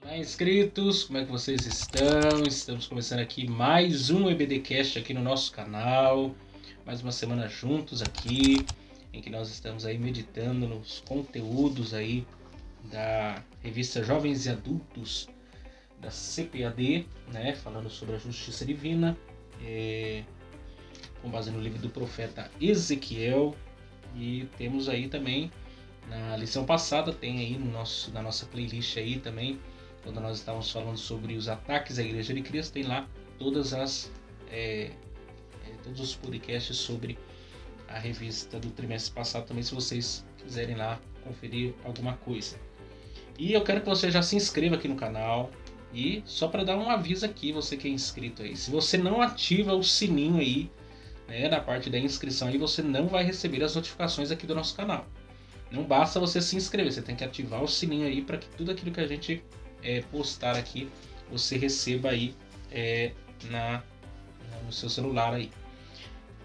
Olá, inscritos, como é que vocês estão? Estamos começando aqui mais um EBDcast aqui no nosso canal. Mais uma semana juntos aqui, em que nós estamos aí meditando nos conteúdos aí da revista Jovens e Adultos da CPAD, né? Falando sobre a justiça divina, com base no livro do profeta Ezequiel. E temos aí também, na lição passada, tem aí na nossa playlist aí também, quando nós estávamos falando sobre os ataques à Igreja de Cristo, tem lá todos os podcasts sobre a revista do trimestre passado também, se vocês quiserem lá conferir alguma coisa. E eu quero que você já se inscreva aqui no canal. E só para dar um aviso aqui, você que é inscrito aí, se você não ativa o sininho aí, né, na parte da inscrição aí, você não vai receber as notificações aqui do nosso canal. Não basta você se inscrever, você tem que ativar o sininho aí para que tudo aquilo que a gente postar aqui, você receba aí no seu celular aí.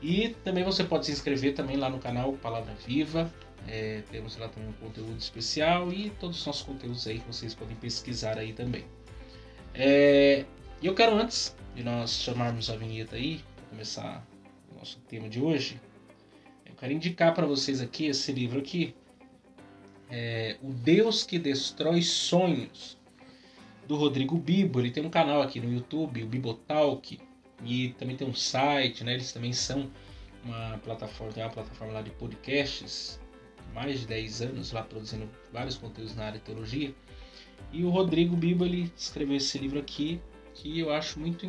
E também você pode se inscrever também lá no canal Palavra Viva. Temos lá também um conteúdo especial e todos os nossos conteúdos aí que vocês podem pesquisar aí também. E eu quero, antes de nós chamarmos a vinheta aí, para começar o nosso tema de hoje, eu quero indicar para vocês aqui esse livro aqui, O Deus que Destrói Sonhos, do Rodrigo Bibo. Ele tem um canal aqui no YouTube, o Bibotalk, e também tem um site, né? Eles também são uma plataforma lá de podcasts, mais de 10 anos lá produzindo vários conteúdos na área de teologia. E o Rodrigo Bibo, ele escreveu esse livro aqui, que eu acho muito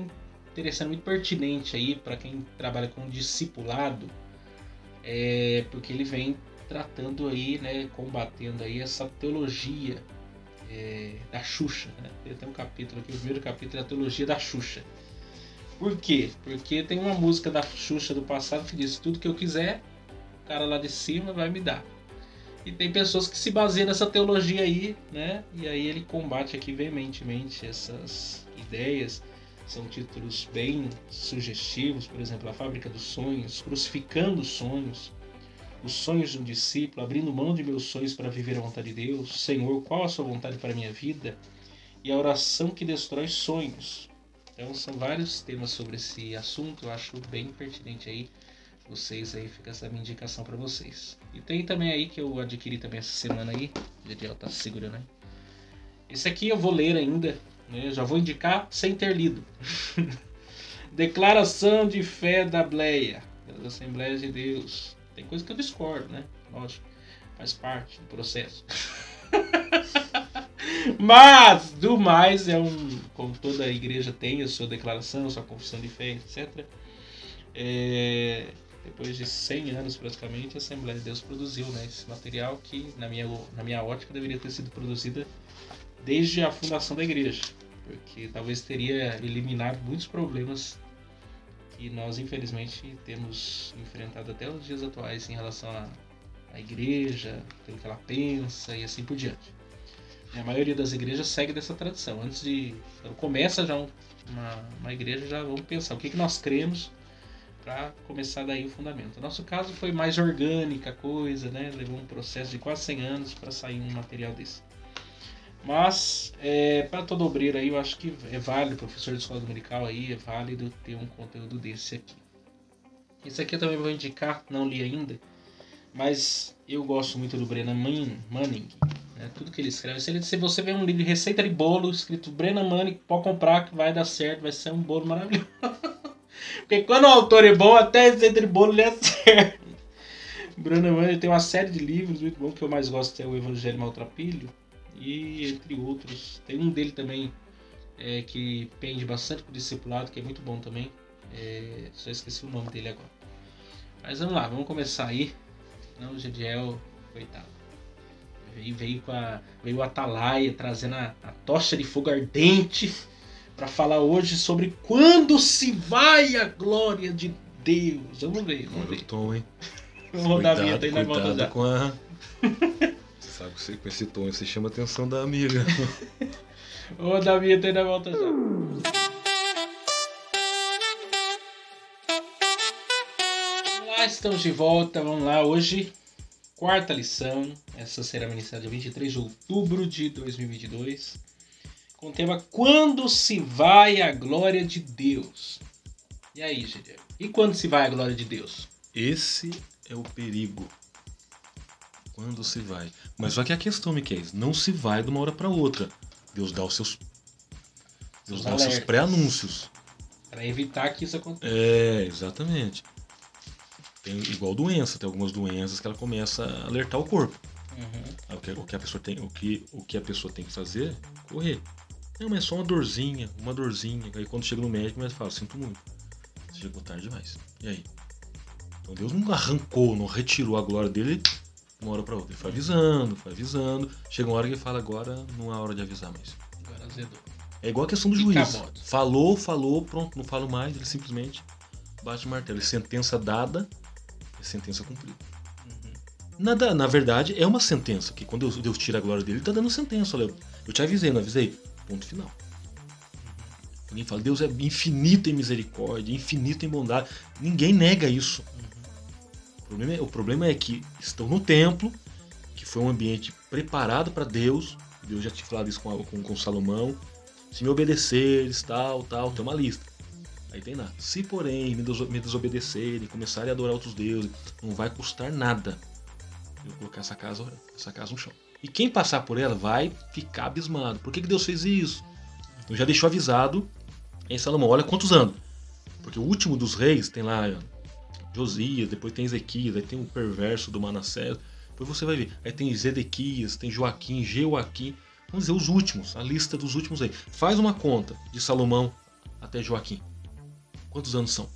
interessante, muito pertinente aí para quem trabalha com discipulado, porque ele vem tratando aí, né, combatendo aí essa teologia da Xuxa, né? Tem até um capítulo aqui, o primeiro capítulo é a teologia da Xuxa. Por quê? Porque tem uma música da Xuxa do passado que diz: tudo que eu quiser, o cara lá de cima vai me dar. E tem pessoas que se baseiam nessa teologia aí, né? E aí ele combate aqui veementemente essas ideias. São títulos bem sugestivos, por exemplo, A Fábrica dos Sonhos, Crucificando os Sonhos, Os Sonhos de um Discípulo, Abrindo Mão de Meus Sonhos para Viver a Vontade de Deus, Senhor, qual a sua vontade para a minha vida? E a Oração que Destrói Sonhos. Então são vários temas sobre esse assunto, eu acho bem pertinente aí. Vocês aí, fica essa minha indicação para vocês. E tem também aí que eu adquiri também essa semana aí, o Gediel tá segurando aí. Esse aqui eu vou ler ainda, né? Eu já vou indicar sem ter lido. Declaração de Fé da Bleia, das Assembleias de Deus. Tem coisa que eu discordo, né? Lógico, faz parte do processo. Mas, do mais, como toda a igreja tem a sua declaração, a sua confissão de fé, etc. Depois de 100 anos praticamente, a Assembleia de Deus produziu, né, esse material que, na minha ótica, deveria ter sido produzida desde a fundação da igreja, porque talvez teria eliminado muitos problemas que nós, infelizmente, temos enfrentado até os dias atuais em relação à igreja, aquilo que ela pensa e assim por diante. A maioria das igrejas segue dessa tradição. Quando começa já uma igreja, já vamos pensar o que nós cremos para começar daí o fundamento. O nosso caso foi mais orgânica a coisa, né? Levou um processo de quase 100 anos para sair um material desse. Mas, para todo obreiro aí, eu acho que é válido, professor de escola dominical aí, é válido ter um conteúdo desse aqui. Esse aqui eu também vou indicar, não li ainda, mas eu gosto muito do Brennan Manning, né? Tudo que ele escreve. Se você vê um livro de receita de bolo escrito Brennan Manning, pode comprar que vai dar certo, vai ser um bolo maravilhoso. Porque quando o autor é bom, até a receita de bolo ele é certo. Brennan Manning tem uma série de livros muito bom, que eu mais gosto é o Evangelho Maltrapilho, e entre outros. Tem um dele também que pende bastante pro discipulado, que é muito bom também. Só esqueci o nome dele agora. Mas vamos lá, vamos começar aí. Não, o Gediel, coitado. Veio o Atalaia trazendo a tocha de fogo ardente para falar hoje sobre quando se vai a glória de Deus. Vamos ver. Olha o tom, hein? Vamos rodar a vinheta aí na volta já. Com a... Você sabe que com esse tom você chama a atenção da amiga. Vamos rodar a vinheta aí na volta já. Olá, estamos de volta. Vamos lá, hoje, quarta lição. Essa será ministrada dia 23 de outubro de 2022. com o tema Quando se vai a glória de Deus. E aí, Gideon? E quando se vai a glória de Deus? Esse é o perigo. Quando se vai. Mas só que a questão, Miquel, não se vai de uma hora para outra. Deus dá os seus pré-anúncios. Para evitar que isso aconteça. Exatamente. Tem igual doença, tem algumas doenças que ela começa a alertar o corpo. Uhum. O que a pessoa tem que fazer é correr. Não, mas é só uma dorzinha. Aí quando chega no médico, ele fala, sinto muito. Você chegou tarde demais. E aí? Então Deus não arrancou, não retirou a glória dele de uma hora para outra. Ele foi avisando. Chega uma hora que ele fala, agora não é hora de avisar mais. Agora azedou. É igual a questão do juiz. Falou, pronto, não falo mais, ele simplesmente bate o martelo. É sentença dada, é sentença cumprida. Uhum. Na verdade, é uma sentença, que quando Deus tira a glória dele, ele está dando sentença. Olha, eu te avisei, não avisei? Ponto final. Ninguém fala, Deus é infinito em misericórdia, infinito em bondade. Ninguém nega isso. Uhum. O problema é que estão no templo, que foi um ambiente preparado para Deus. Deus já tinha falado isso com Salomão. Se me obedeceres, tal, tem uma lista. Aí tem lá. Se, porém, me desobedecerem, começarem a adorar outros deuses, não vai custar nada eu colocar essa casa no chão. E quem passar por ela vai ficar abismado. Por que Deus fez isso? Então já deixou avisado em Salomão. Olha quantos anos. Porque o último dos reis tem lá Josias, depois tem Ezequias, aí tem o perverso do Manassés. Depois você vai ver. Aí tem Zedequias, tem Joaquim, Jeoaquim. Vamos dizer, os últimos, a lista dos últimos aí. Faz uma conta de Salomão até Joaquim. Quantos anos são?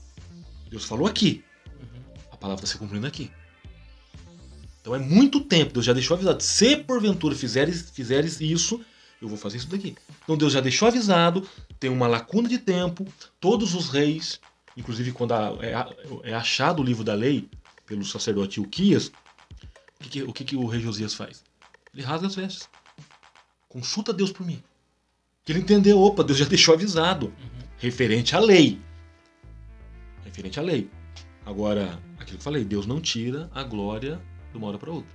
Deus falou aqui. A palavra está se cumprindo aqui. Então é muito tempo. Deus já deixou avisado. Se porventura fizeres isso, eu vou fazer isso daqui. Então Deus já deixou avisado. Tem uma lacuna de tempo. Todos os reis, inclusive quando é achado o livro da lei pelo sacerdote Ilquias, o que o rei Josias faz? Ele rasga as vestes. Consulta Deus por mim. Que ele entendeu, opa, Deus já deixou avisado. Referente à lei. Agora, aquilo que eu falei, Deus não tira a glória de uma hora para outra.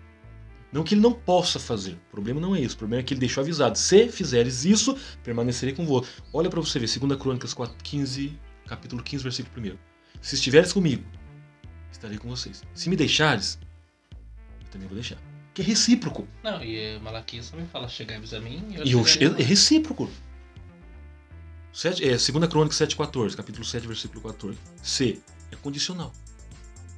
Não que ele não possa fazer. O problema não é isso. O problema é que ele deixou avisado. Se fizeres isso, permanecerei convosco. Olha para você ver, 2 Crônicas 15, capítulo 15, versículo 1. Se estiveres comigo, estarei com vocês. Se me deixares, eu também vou deixar. Que é recíproco. Não, e Malaquias também fala, chegai-vos a mim é recíproco. 2 Crônicas 7,14, capítulo 7, versículo 14. Se é condicional.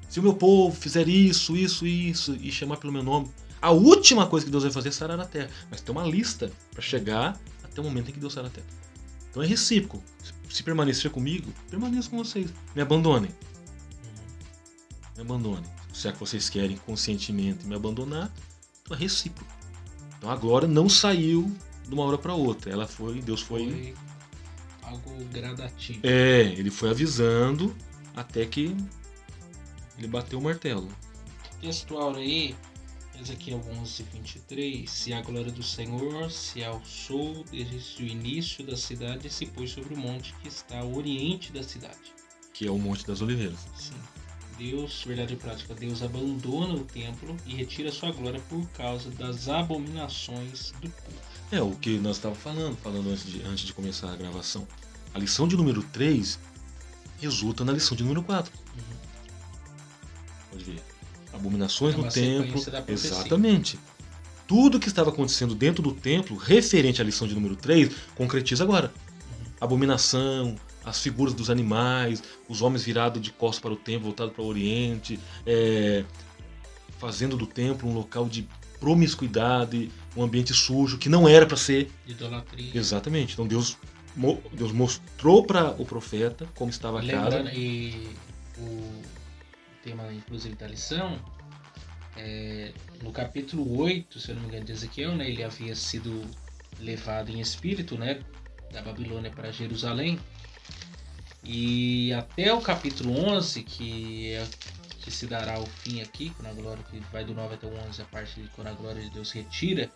Se o meu povo fizer isso, e chamar pelo meu nome, a última coisa que Deus vai fazer é sarar a terra. Mas tem uma lista para chegar até o momento em que Deus sarar a terra. Então é recíproco. Se permanecer comigo, permaneça com vocês. Me abandonem. Se é que vocês querem conscientemente me abandonar, é recíproco. Então a glória não saiu de uma hora para outra. Deus foi algo gradativo. Ele foi avisando até que ele bateu o martelo. Textual aí, Ezequiel 11:23. Se a glória do Senhor se alçou desde o início da cidade e se pôs sobre o monte que está ao oriente da cidade. Que é o Monte das Oliveiras. Sim. Deus, verdade e prática, Deus abandona o templo e retira sua glória por causa das abominações do povo. É o que nós estávamos falando antes de começar a gravação. A lição de número 3 resulta na lição de número 4. Pode ver. Abominações no templo. Exatamente. Tudo que estava acontecendo dentro do templo, referente à lição de número 3, concretiza agora. Abominação, as figuras dos animais, os homens virados de costas para o templo, voltados para o oriente, fazendo do templo um local de promiscuidade, um ambiente sujo, que não era para ser. Idolatria. Exatamente. Então Deus mostrou para o profeta como estava a casa. E o tema, inclusive, da lição, no capítulo 8, se eu não me engano, de Ezequiel, né, ele havia sido levado em espírito, né, da Babilônia para Jerusalém. E até o capítulo 11, que se dará o fim aqui, quando a glória, que vai do 9 até o 11, a parte de quando a glória de Deus retira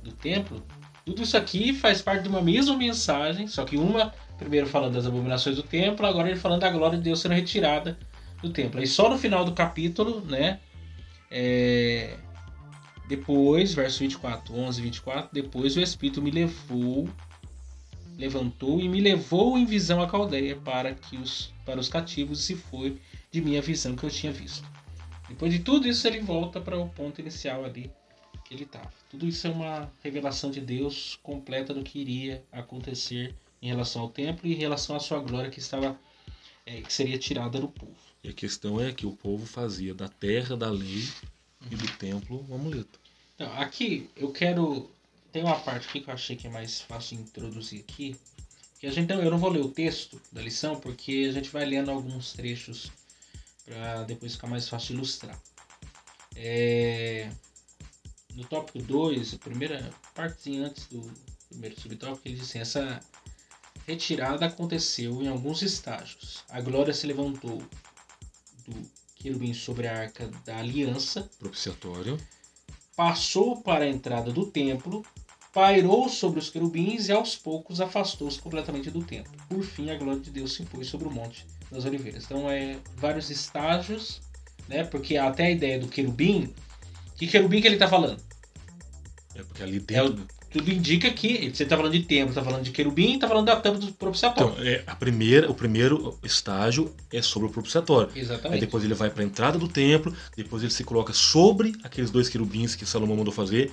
do templo. Tudo isso aqui faz parte de uma mesma mensagem, só que uma primeiro falando das abominações do templo, agora ele falando da glória de Deus sendo retirada do templo. Aí só no final do capítulo, né, depois, verso 24, 11, 24, depois o Espírito me levou levantou e me levou em visão à Caldeia para os cativos, e se foi de minha visão que eu tinha visto. Depois de tudo isso, ele volta para o ponto inicial ali que ele estava. Tudo isso é uma revelação de Deus completa do que iria acontecer em relação ao templo e em relação à sua glória que seria tirada do povo. E a questão é que o povo fazia da terra, da lei e do templo um amuleto. Então, aqui tem uma parte aqui que eu achei que é mais fácil de introduzir aqui. Que eu não vou ler o texto da lição, porque a gente vai lendo alguns trechos para depois ficar mais fácil de ilustrar. No tópico 2, a primeira partezinha antes do primeiro subtópico, ele diz assim: essa retirada aconteceu em alguns estágios. A glória se levantou do querubim sobre a arca da aliança, propiciatório, passou para a entrada do templo, pairou sobre os querubins e aos poucos afastou-se completamente do templo. Por fim, a glória de Deus se impôs sobre o monte das oliveiras. Então, vários estágios, né? Porque até a ideia do querubim, que querubim que ele está falando? Porque ali dentro... tudo indica que você está falando de templo, está falando de querubim, está falando da tampa do propiciatório. Então, o primeiro estágio é sobre o propiciatório. Exatamente. Aí depois ele vai para a entrada do templo, depois ele se coloca sobre aqueles 2 querubins que Salomão mandou fazer,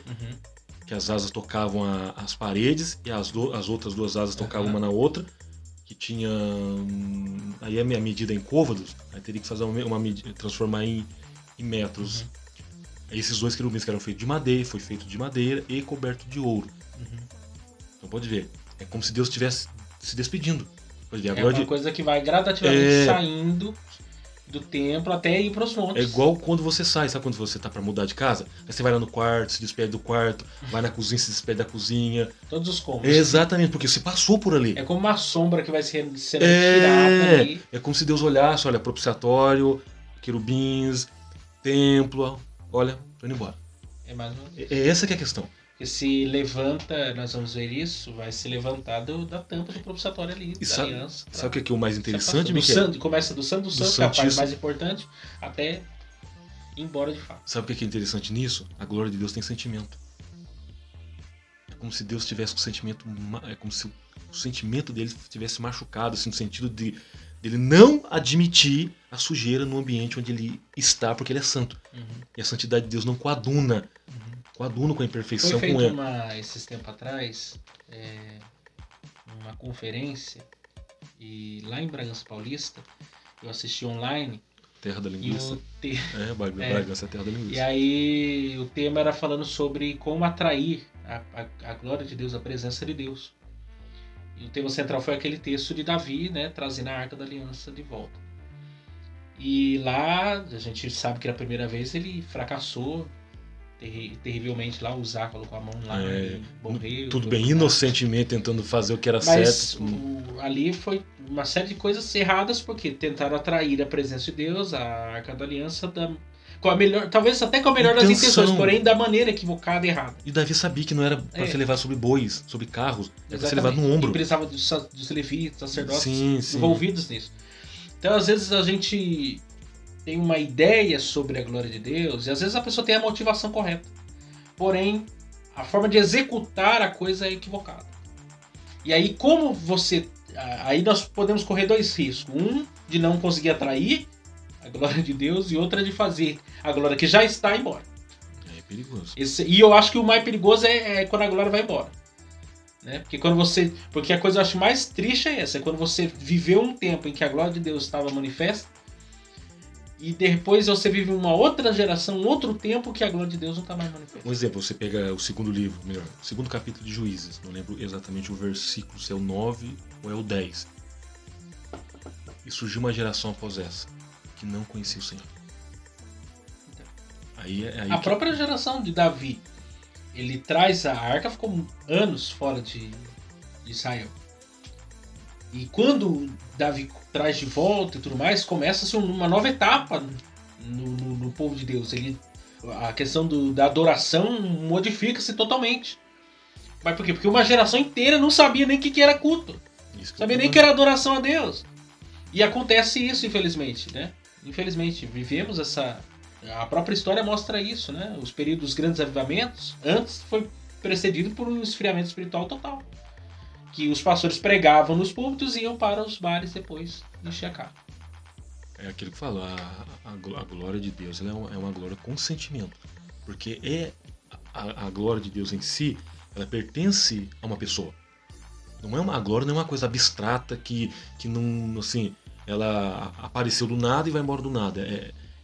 que as asas tocavam as paredes e as outras 2 asas tocavam uma na outra, que tinha... Aí a medida em côvados, aí teria que fazer uma medida, transformar em metros. Esses 2 querubins que eram feitos de madeira, foi feito de madeira e coberto de ouro. Então pode ver, é como se Deus estivesse se despedindo. Pode ver, uma coisa que vai gradativamente saindo do templo até ir para os montes. É igual quando você sai, sabe quando você tá para mudar de casa? Aí você vai lá no quarto, se despede do quarto, vai na cozinha, se despede da cozinha. Todos os cômodos. Exatamente, porque você passou por ali. É como uma sombra que vai ser retirada ali. É como se Deus olhasse, olha, propiciatório, querubins, templo, olha, tô indo embora. É mais ou menos. Essa que é a questão. Porque se levanta, nós vamos ver isso, vai se levantar da tampa do propiciatório ali, da aliança. Sabe o que é o mais interessante, Miquel? Começa do santo, que é a parte mais importante, até ir embora de fato. Sabe o que é interessante nisso? A glória de Deus tem sentimento. É como se Deus tivesse um sentimento... É como se o sentimento dele tivesse machucado, assim, no sentido de ele não admitir a sujeira no ambiente onde ele está, porque ele é santo. E a santidade de Deus não coaduna. Coaduna com a imperfeição. Foi feito esses tempos atrás, uma conferência, e lá em Bragança Paulista, eu assisti online. Terra da linguiça. Bragança é a terra da linguiça. E aí o tema era falando sobre como atrair a glória de Deus, a presença de Deus. E o tema central foi aquele texto de Davi, né, trazendo a Arca da Aliança de volta. E lá, a gente sabe que na primeira vez ele fracassou terrivelmente lá, o Zá colocou a mão lá e morreu. Tudo bem, inocentemente tentando fazer o que era certo. Ali foi uma série de coisas erradas, porque tentaram atrair a presença de Deus, a Arca da Aliança, talvez até com a melhor das intenções, porém da maneira equivocada e errada. E Davi sabia que não era para ser levado sobre bois, sobre carros, era para ser levado no ombro. E precisava dos levitas, sacerdotes envolvidos nisso. Então, às vezes, a gente tem uma ideia sobre a glória de Deus, e às vezes a pessoa tem a motivação correta. Porém, a forma de executar a coisa é equivocada. E aí, aí nós podemos correr 2 riscos. Um, de não conseguir atrair a glória de Deus, e outra de fazer a glória que já está embora. É perigoso. E eu acho que o mais perigoso é quando a glória vai embora. Né? Porque a coisa que eu acho mais triste é essa, é quando você viveu um tempo em que a glória de Deus estava manifesta, e depois você vive uma outra geração, um outro tempo que a glória de Deus não está mais manifesta. Um exemplo, você pega o segundo livro, o segundo capítulo de Juízes, não lembro exatamente o versículo, se é o 9 ou é o 10. E surgiu uma geração após essa, que não conhecia o Senhor. A própria geração de Davi, ele traz a arca, ficou anos fora de Israel. E quando Davi traz de volta e tudo mais, começa-se uma nova etapa no povo de Deus. A questão da adoração modifica-se totalmente. Mas por quê? Porque uma geração inteira não sabia nem o que era culto. Sabia nem o que era adoração a Deus. E acontece isso, infelizmente, né? Infelizmente, vivemos essa... A própria história mostra isso, né? Os períodos dos grandes avivamentos, antes foi precedido por um esfriamento espiritual total. que os pastores pregavam nos púlpitos e iam para os bares depois encher a cara. É aquilo que fala, a glória de Deus ela é uma glória com sentimento. Porque a glória de Deus em si, ela pertence a uma pessoa. A glória não é uma coisa abstrata que não, assim, ela apareceu do nada e vai embora do nada.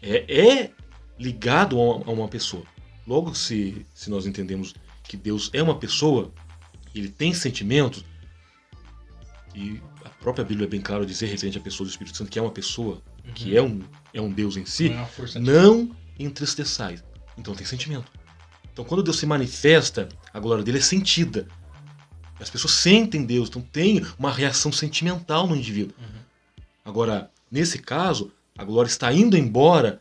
É ligado a uma pessoa. Logo, se nós entendemos que Deus é uma pessoa, ele tem sentimentos, e a própria Bíblia é bem clara dizer referente à pessoa do Espírito Santo que é uma pessoa, que é um Deus em si, não entristeçais. Então tem sentimento. Então quando Deus se manifesta, a glória dele é sentida. As pessoas sentem Deus, então tem uma reação sentimental no indivíduo. Agora, nesse caso, a glória está indo embora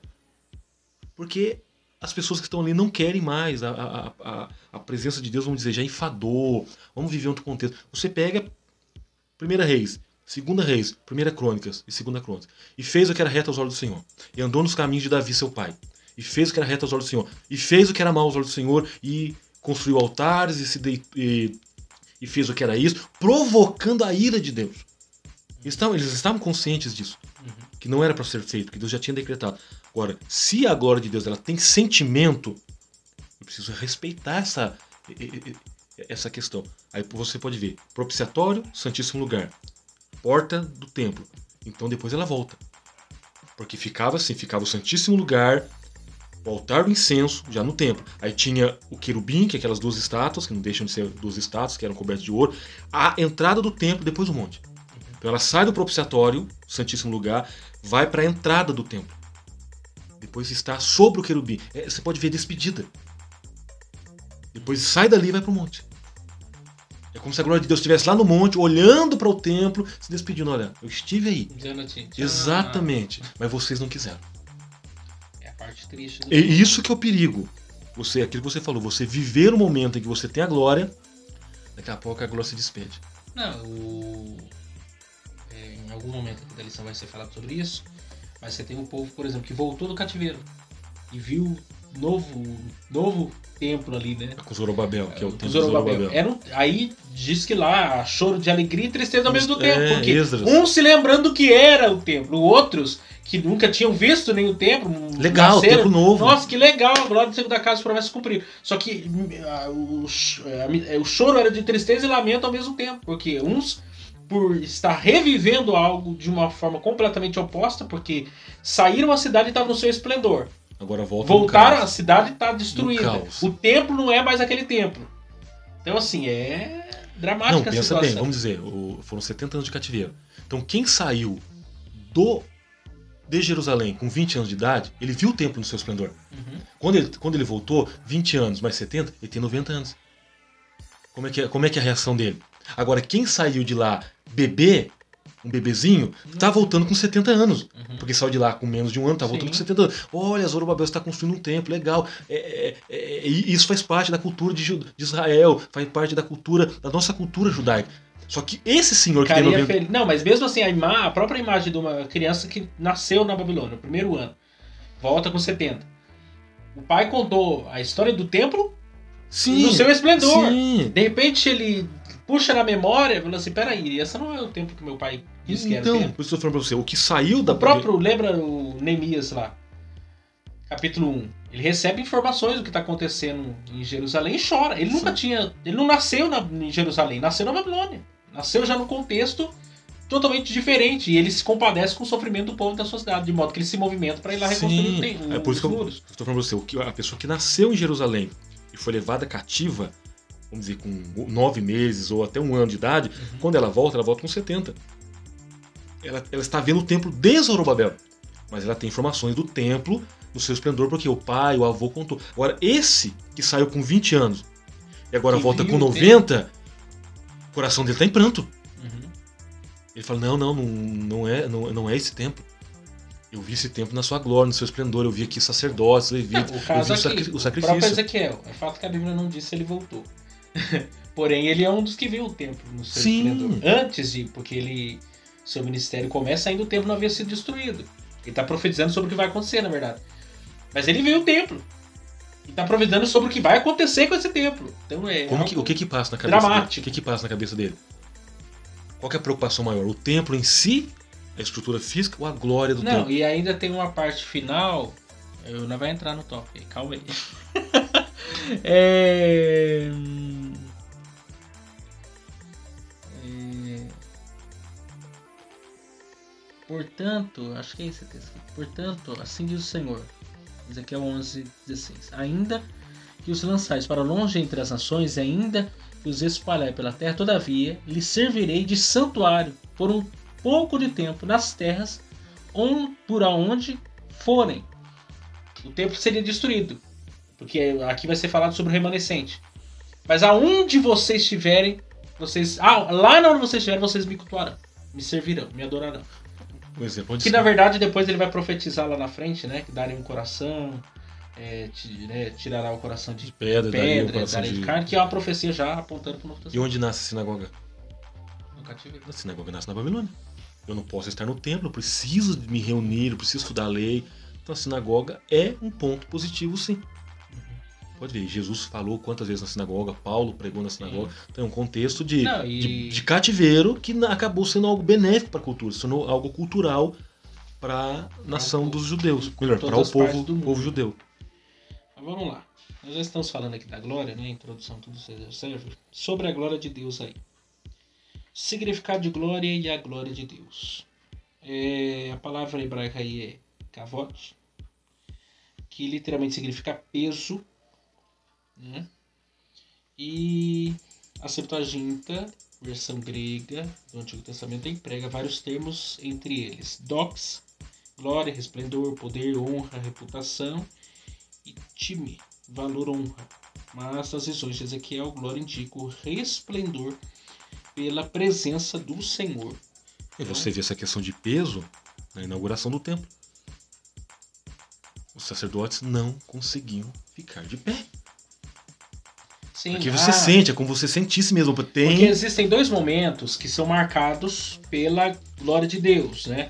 porque as pessoas que estão ali não querem mais. A presença de Deus, vamos dizer, já enfadou. Vamos viver outro contexto. Você pega 1 Reis, 2 Reis, 1 Crônicas e 2 Crônicas. E fez o que era reto aos olhos do Senhor. E andou nos caminhos de Davi, seu pai. E fez o que era reto aos olhos do Senhor. E fez o que era mau aos olhos do Senhor. E construiu altares e fez o que era isso, provocando a ira de Deus. Eles estavam conscientes disso. Que não era para ser feito, que Deus já tinha decretado. Agora, se a glória de Deus ela tem sentimento, eu preciso respeitar essa questão. Aí você pode ver, propiciatório, santíssimo lugar, porta do templo. Então depois ela volta. Porque ficava assim, ficava o santíssimo lugar, o altar do incenso, já no templo. Aí tinha o querubim, que é aquelas 2 estátuas, que não deixam de ser 2 estátuas, que eram cobertas de ouro. A entrada do templo, depois o monte. Então ela sai do propiciatório, santíssimo lugar, vai para a entrada do templo. Depois está sobre o querubim. Você pode ver despedida. Depois sai dali e vai para o monte. É como se a glória de Deus estivesse lá no monte, olhando para o templo, se despedindo. Olha, eu estive aí. Exatamente. Mas vocês não quiseram. É a parte triste. É isso que é o perigo. Aquilo que você falou, você viver o momento em que você tem a glória, daqui a pouco a glória se despede. Não, em algum momento da lição vai ser falado sobre isso, mas você tem um povo, por exemplo, que voltou do cativeiro e viu novo templo ali, né? Com Zorobabel, que é o templo de Zorobabel. Aí diz que lá choro de alegria e tristeza ao mesmo tempo, porque uns se lembrando que era o templo, outros que nunca tinham visto nenhum templo. Legal, templo novo. Nossa, que legal, a glória do Senhor da casa promessa cumprir. Só que o choro era de tristeza e lamento ao mesmo tempo, porque uns por estar revivendo algo de uma forma completamente oposta, porque saíram da cidade e estavam no seu esplendor. Agora voltaram, a cidade está destruída. O templo não é mais aquele templo. Então, assim, é dramática a situação. Pensa bem, vamos dizer, foram 70 anos de cativeiro. Então, quem saiu de Jerusalém com 20 anos de idade, ele viu o templo no seu esplendor. Quando ele voltou, 20 anos mais 70, ele tem 90 anos. Como é que é a reação dele? Agora, quem saiu de lá um bebezinho, tá voltando com 70 anos. Porque saiu de lá com menos de um ano, tá voltando com 70 anos. Olha, Zorobabel está construindo um templo, legal. Isso faz parte da cultura de Israel, faz parte da nossa cultura judaica. Só que esse senhor que tem 90... Não, mas mesmo assim, a própria imagem de uma criança que nasceu na Babilônia, no primeiro ano, volta com 70. O pai contou a história do templo no seu esplendor. Sim. De repente ele puxa na memória e fala assim, peraí, esse não é o templo que meu pai disse que era o templo. Então, por isso eu tô falando pra você, o que saiu da... Lembra o Neemias lá, capítulo 1, ele recebe informações do que está acontecendo em Jerusalém e chora. Ele nunca tinha... Ele não nasceu em Jerusalém, nasceu na Babilônia. Nasceu já num contexto totalmente diferente. E ele se compadece com o sofrimento do povo da sua cidade, de modo que ele se movimenta para ir lá reconstruir os muros. É por isso que eu estou falando pra você, a pessoa que nasceu em Jerusalém e foi levada cativa, vamos dizer, com 9 meses ou até 1 ano de idade, quando ela volta com 70. Ela está vendo o templo de Zorobabel, mas ela tem informações do templo, do seu esplendor, porque o pai, o avô contou. Agora, esse que saiu com 20 anos e agora volta com 90, o coração dele está em pranto. Ele fala, não é esse templo. Eu vi esse templo na sua glória, no seu esplendor, eu vi aqui sacerdotes, levitas, eu vi o sacrifício. O próprio Ezequiel, é fato que a Bíblia não diz se ele voltou. Porém, ele é um dos que viu o templo no seu esplendor. Antes porque seu ministério começa ainda o templo não havia sido destruído. Ele está profetizando sobre o que vai acontecer, na verdade. Mas ele viu o templo. E está profetizando sobre o que vai acontecer com esse templo. Então o que passa na cabeça dramático. dele? O que passa na cabeça dele? Qual que é a preocupação maior? O templo em si, a estrutura física ou a glória do templo? Não, e ainda tem uma parte final. Eu não vai entrar no tópico, calma aí. Portanto, acho que é esse texto aqui. Portanto, assim diz o Senhor. Ezequiel 11:16. Ainda que os lançais para longe entre as nações, e ainda que os espalhai pela terra, todavia lhes servirei de santuário por um pouco de tempo nas terras por aonde forem. O templo seria destruído, porque aqui vai ser falado sobre o remanescente. Mas aonde vocês estiverem, lá onde vocês estiverem, vocês me cultuarão, me servirão, me adorarão. Que na verdade depois ele vai profetizar lá na frente, né? Que daria um coração, tirará o coração de pedra daria de carne, que é uma profecia já apontando para o Novo Testamento. E onde nasce a sinagoga? No cativeiro. A sinagoga nasce na Babilônia. Eu não posso estar no templo, eu preciso me reunir, eu preciso estudar a lei. Então a sinagoga é um ponto positivo, sim. Pode ver, Jesus falou quantas vezes na sinagoga, Paulo pregou na sinagoga. Então é um contexto de cativeiro que acabou sendo algo benéfico para a cultura, se tornou algo cultural para a nação dos judeus, melhor, para o povo judeu. Mas vamos lá, nós já estamos falando aqui da glória, né? Introdução, tudo serve sobre a glória de Deus aí. Significado de glória e a glória de Deus. A palavra hebraica aí é kavod, que literalmente significa peso, né? E a Septuaginta, versão grega do Antigo Testamento, emprega vários termos, entre eles dox, glória, resplendor, poder, honra, reputação, e time, valor, honra. Mas nas visões de Ezequiel, glória indica o resplendor pela presença do Senhor. E você vê essa questão de peso na inauguração do templo. Os sacerdotes não conseguiam ficar de pé. Sim, porque você sente, é como você sentisse mesmo. Porque existem dois momentos que são marcados pela glória de Deus, né?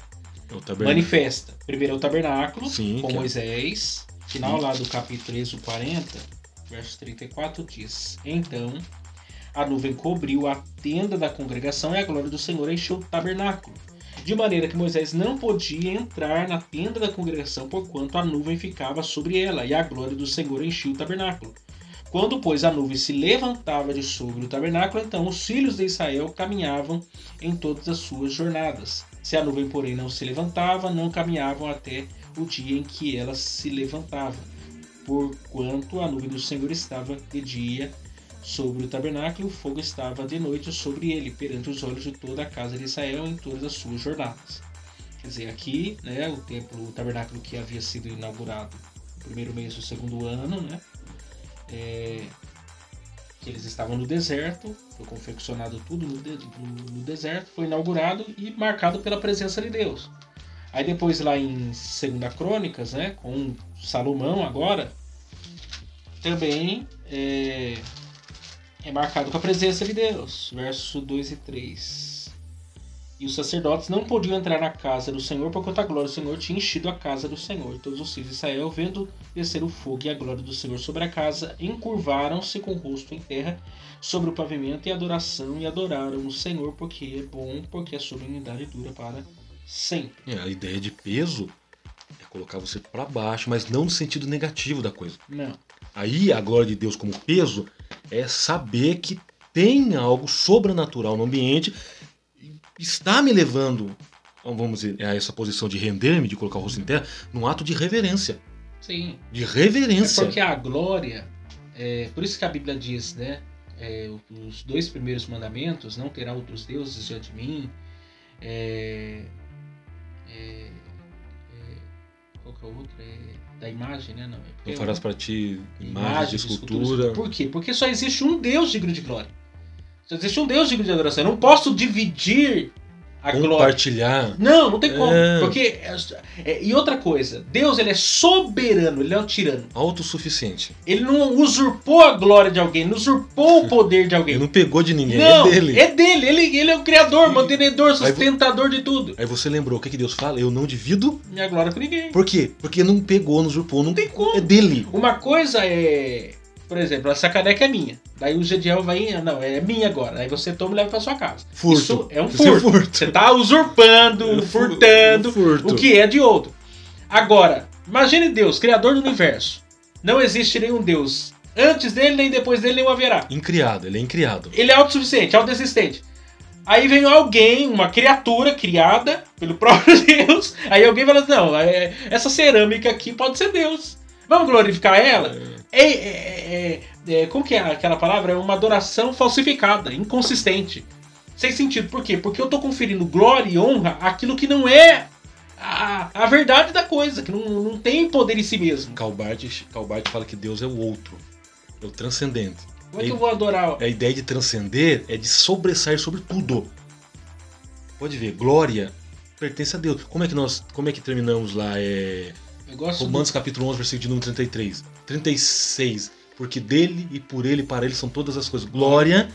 Manifesta. Primeiro é o tabernáculo, com Moisés. Final lá do capítulo Êxodo 40, verso 34, diz: Então a nuvem cobriu a tenda da congregação e a glória do Senhor encheu o tabernáculo. De maneira que Moisés não podia entrar na tenda da congregação, porquanto a nuvem ficava sobre ela, e a glória do Senhor enchia o tabernáculo. Quando, pois, a nuvem se levantava de sobre o tabernáculo, então os filhos de Israel caminhavam em todas as suas jornadas. Se a nuvem, porém, não se levantava, não caminhavam até o dia em que ela se levantava, porquanto a nuvem do Senhor estava de dia sobre o tabernáculo, e o fogo estava de noite sobre ele, perante os olhos de toda a casa de Israel em todas as suas jornadas. Quer dizer, aqui, né, o tabernáculo que havia sido inaugurado no primeiro mês do segundo ano, né, que eles estavam no deserto, foi confeccionado tudo no deserto, foi inaugurado e marcado pela presença de Deus. Aí depois lá em 2 Crônicas, né, com Salomão agora, também é marcado com a presença de Deus. Verso 2 e 3. E os sacerdotes não podiam entrar na casa do Senhor, porque a glória do Senhor tinha enchido a casa do Senhor. E todos os filhos de Israel, vendo descer o fogo e a glória do Senhor sobre a casa, encurvaram-se com o rosto em terra sobre o pavimento e adoraram o Senhor, porque é bom, porque a sua benignidade dura para sempre. A ideia de peso é colocar você para baixo, mas não no sentido negativo da coisa. Não. Aí a glória de Deus como peso é saber que tem algo sobrenatural no ambiente, está me levando, vamos dizer, a essa posição de render-me, de colocar o rosto em terra, num ato de reverência. Sim. De reverência. É porque a glória, por isso que a Bíblia diz, né, os 2 primeiros mandamentos, não terá outros deuses diante de mim, qual que é o outro? Da imagem, né? Não farás para ti imagem de escultura. Por quê? Porque só existe um Deus digno de glória. Só existe um Deus digno de adoração. Eu não posso dividir a glória. Compartilhar. Não tem como. Porque, e outra coisa, Deus ele é soberano, ele não é um tirano. Autossuficiente. Ele não usurpou a glória de alguém, não usurpou o poder de alguém. Ele não pegou de ninguém, não, é dele. É dele, ele é o criador, mantenedor, sustentador de tudo. Aí você lembrou, o que Deus fala? Eu não divido minha glória com ninguém. Por quê? Porque não pegou, não usurpou, não tem como. É dele. Uma coisa é Por exemplo, essa caneca é minha. Daí o Gediel vai, não, é minha agora. Aí você toma e leva pra sua casa. Furto. Isso é um furto. Você tá usurpando, furtando o que é de outro. Agora, imagine Deus, criador do universo. Não existe nenhum Deus. Antes dele, nem depois dele, nenhum haverá. Incriado, ele é incriado. Ele é autossuficiente, autoexistente. Aí vem alguém, uma criatura criada pelo próprio Deus. Aí alguém fala assim, não, essa cerâmica aqui pode ser Deus. Vamos glorificar ela? Como que é aquela palavra? É uma adoração falsificada, inconsistente. Sem sentido. Por quê? Porque eu tô conferindo glória e honra àquilo que não é a verdade da coisa, que não tem poder em si mesmo. Calbart fala que Deus é o outro, é o transcendente. Como é que eu vou adorar? A ideia de transcender é de sobressair sobre tudo. Pode ver, glória pertence a Deus. Como é que terminamos lá? Romanos capítulo 11, versículo de número 33. 36. Porque dele e por ele e para ele são todas as coisas. Glória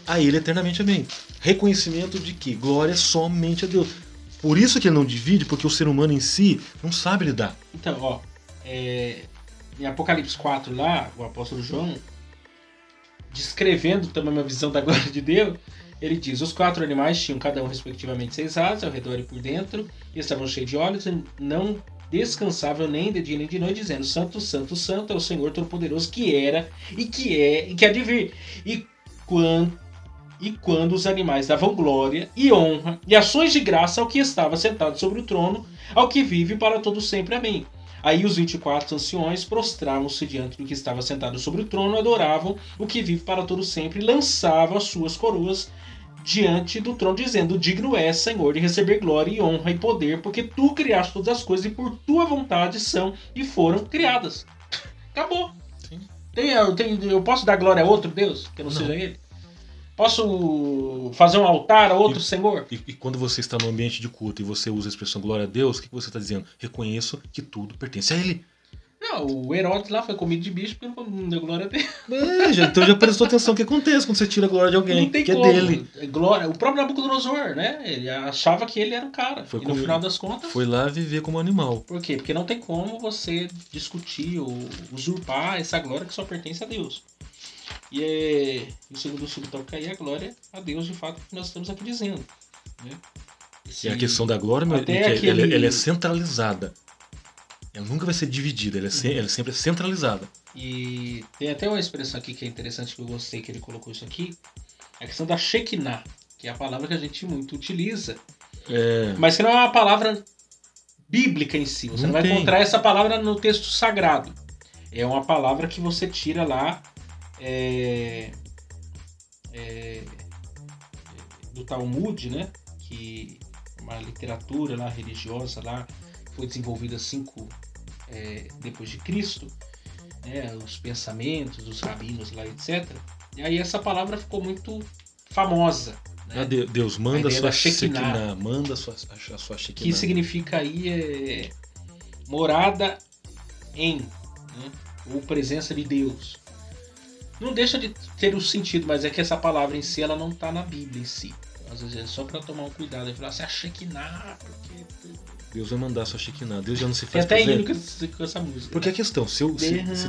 a ele eternamente, amém. Reconhecimento de que glória somente a Deus. Por isso que ele não divide, porque o ser humano em si não sabe lidar. Então, em Apocalipse 4 lá, o apóstolo João, descrevendo também uma visão da glória de Deus, ele diz, os 4 animais tinham cada um respectivamente 6 asas, ao redor e por dentro, e estavam cheios de olhos, e não descansavam nem de dia nem de noite, dizendo, Santo, Santo, Santo é o Senhor Todo-Poderoso, que era, e que é, e que há de vir. E quando os animais davam glória e honra e ações de graça ao que estava sentado sobre o trono, ao que vive para todo sempre. Amém. Aí os 24 anciões prostravam-se diante do que estava sentado sobre o trono, adoravam o que vive para todo sempre, e lançavam as suas coroas diante do trono, dizendo, digno és, Senhor, de receber glória e honra e poder, porque tu criaste todas as coisas e por tua vontade são e foram criadas. Acabou. Sim. Eu posso dar glória a outro Deus, que não seja ele? Posso fazer um altar a outro Senhor? E quando você está no ambiente de culto e você usa a expressão glória a Deus, o que você está dizendo? Reconheço que tudo pertence a Ele. Não, o Herodes lá foi comido de bicho porque não deu glória a Deus. Então já prestou atenção o que acontece quando você tira a glória de alguém, não tem que como. É dele. Glória, o próprio Nabucodonosor, né? Ele achava que ele era o cara. E no final das contas... Foi lá viver como animal. Por quê? Porque não tem como você discutir ou usurpar essa glória que só pertence a Deus. E o segundo subtópico aí é a glória a Deus, de fato, que nós estamos aqui dizendo. Né? E a questão da glória, ela é centralizada. Ela nunca vai ser dividida, ela sempre é centralizada. E tem até uma expressão aqui que é interessante, que eu gostei que ele colocou isso aqui. A questão da Shekinah, que é a palavra que a gente muito utiliza. Mas que não é uma palavra bíblica em si. Você não vai encontrar essa palavra no texto sagrado. É uma palavra que você tira lá do Talmud, né? Que é uma literatura lá, religiosa lá, foi desenvolvida depois de Cristo, né? Os pensamentos dos rabinos lá, etc. E aí essa palavra ficou muito famosa. Né? Deus, manda a sua Shekinah, manda a sua Shekinah. Que significa aí morada em, né? Ou presença de Deus. Não deixa de ter o sentido, mas é que essa palavra em si, ela não está na Bíblia em si. Às vezes é só para tomar um cuidado e falar assim, a Shekinah, porque... Deus vai mandar a sua Shekinah. Deus já não se faz presente. Tem até hino com essa música. Porque a questão, se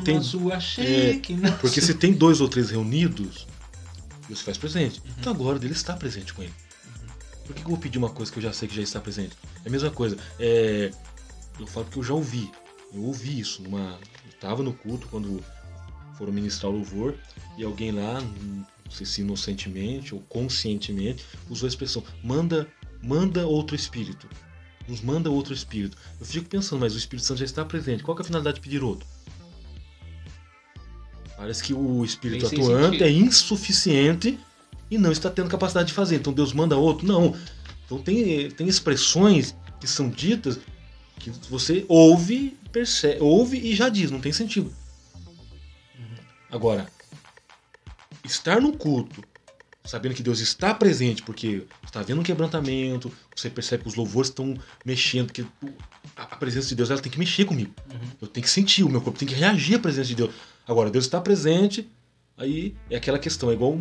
tem... sua Shekinah. Porque se tem 2 ou 3 reunidos, Deus se faz presente. Então agora Ele está presente com ele. Por que eu vou pedir uma coisa que eu já sei que já está presente? É a mesma coisa. Eu falo que eu já ouvi. Eu ouvi isso. Eu estava no culto quando foram ministrar o louvor e alguém lá, não sei se inocentemente ou conscientemente, usou a expressão manda outro espírito. Nos manda outro espírito. Eu fico pensando, mas o Espírito Santo já está presente. Qual que é a finalidade de pedir outro? Parece que o espírito atuante é insuficiente e não está tendo capacidade de fazer. Então Deus manda outro? Não. Então tem expressões que são ditas que você ouve, percebe, ouve e já diz, não tem sentido. Agora, estar no culto, sabendo que Deus está presente, porque está havendo um quebrantamento, você percebe que os louvores estão mexendo, que a presença de Deus ela tem que mexer comigo. Eu tenho que sentir, o meu corpo tem que reagir à presença de Deus. Agora, Deus está presente, aí é aquela questão, é igual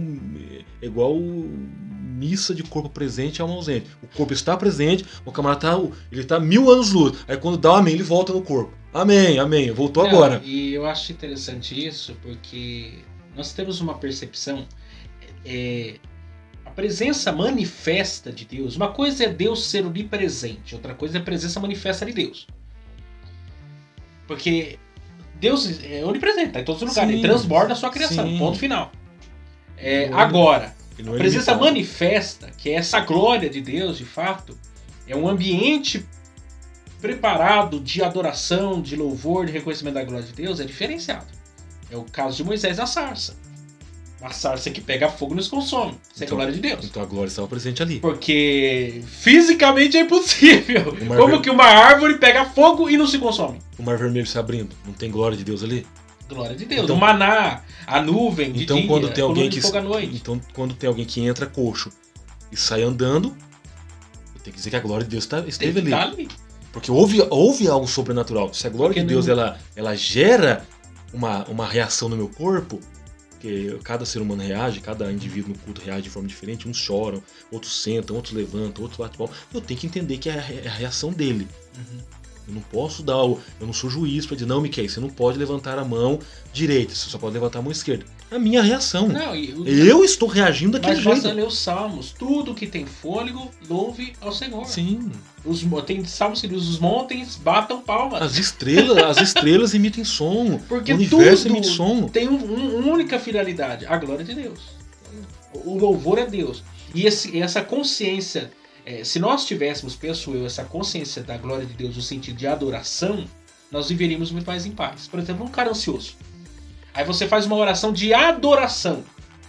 missa de corpo presente e alma ausente. O corpo está presente, o camarada está 1000 anos luz, aí quando dá o amém, ele volta no corpo. Amém. Voltou agora. E eu acho interessante isso porque nós temos uma percepção... a presença manifesta de Deus... Uma coisa é Deus ser onipresente, outra coisa é a presença manifesta de Deus. Porque Deus é onipresente, está em todos os lugares. Ele transborda a sua criação, ponto final. Agora, a presença manifesta, que é essa glória de Deus, de fato, é um ambiente preparado de adoração, de louvor, de reconhecimento da glória de Deus, é diferenciado. É o caso de Moisés na sarça. Uma sarça que pega fogo e nos consome. Isso é a glória de Deus. Então a glória estava presente ali. Porque fisicamente é impossível. Como que uma árvore pega fogo e não se consome? O mar vermelho se abrindo, não tem glória de Deus ali? Glória de Deus. Então, o maná, a nuvem de então, dia, quando tem alguém que fogo à noite. Então quando tem alguém que entra coxo e sai andando, eu tenho que dizer que a glória de Deus esteve ali. Porque houve algo sobrenatural. Se a glória de Deus ela gera uma reação no meu corpo, porque cada ser humano reage, cada indivíduo no culto reage de forma diferente, uns choram, outros sentam, outros levantam, outros batem palma. Eu tenho que entender que é a reação dele. Eu não posso eu não sou juiz para dizer, não, Miquel, você não pode levantar a mão direita, você só pode levantar a mão esquerda. É a minha reação. Eu estou reagindo daquele jeito. Mas basta ler os salmos. Tudo que tem fôlego, louve ao Senhor. Sim. Tem salmos que diz, os montes batam palmas. As estrelas emitem som. Porque o universo emite som. Tem uma única finalidade, a glória de Deus. O louvor é Deus. E essa consciência, se nós tivéssemos, penso eu, essa consciência da glória de Deus no sentido de adoração, nós viveríamos muito mais em paz. Por exemplo, um cara ansioso. Aí você faz uma oração de adoração,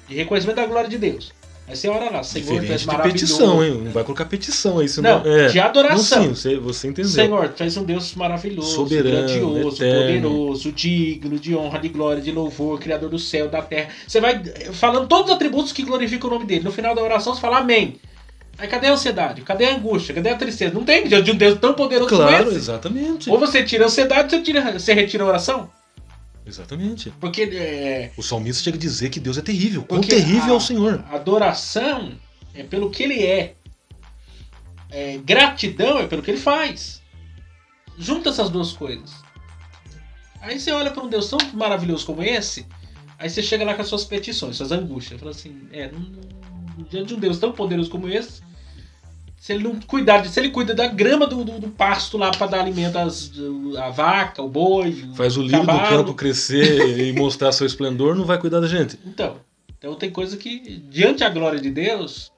de reconhecimento da glória de Deus. Aí você ora lá, Senhor, tu és maravilhoso. De petição, hein? Não vai colocar petição aí, senão... de adoração. Não, sim, você entendeu. Senhor, tu és um Deus maravilhoso, soberano, grandioso, eterno, poderoso, digno de honra, de glória, de louvor, Criador do céu, da terra. Você vai falando todos os atributos que glorificam o nome dele. No final da oração você fala amém. Aí cadê a ansiedade? Cadê a angústia? Cadê a tristeza? Não tem, diante de um Deus tão poderoso como esse. Claro, exatamente. Ou você tira a ansiedade, você retira a oração. Exatamente. Porque o salmista chega a dizer que Deus é terrível. Quão terrível é o Senhor. A adoração é pelo que ele é. Gratidão é pelo que ele faz. Junta essas duas coisas. Aí você olha para um Deus tão maravilhoso como esse, aí você chega lá com as suas petições, suas angústias. Fala assim, diante de um Deus tão poderoso como esse, se ele não cuidar se ele cuida da grama do pasto lá para dar alimento à vaca, o boi, faz o lírio do campo crescer e mostrar seu esplendor, não vai cuidar da gente. Então tem coisa que, diante da glória de Deus,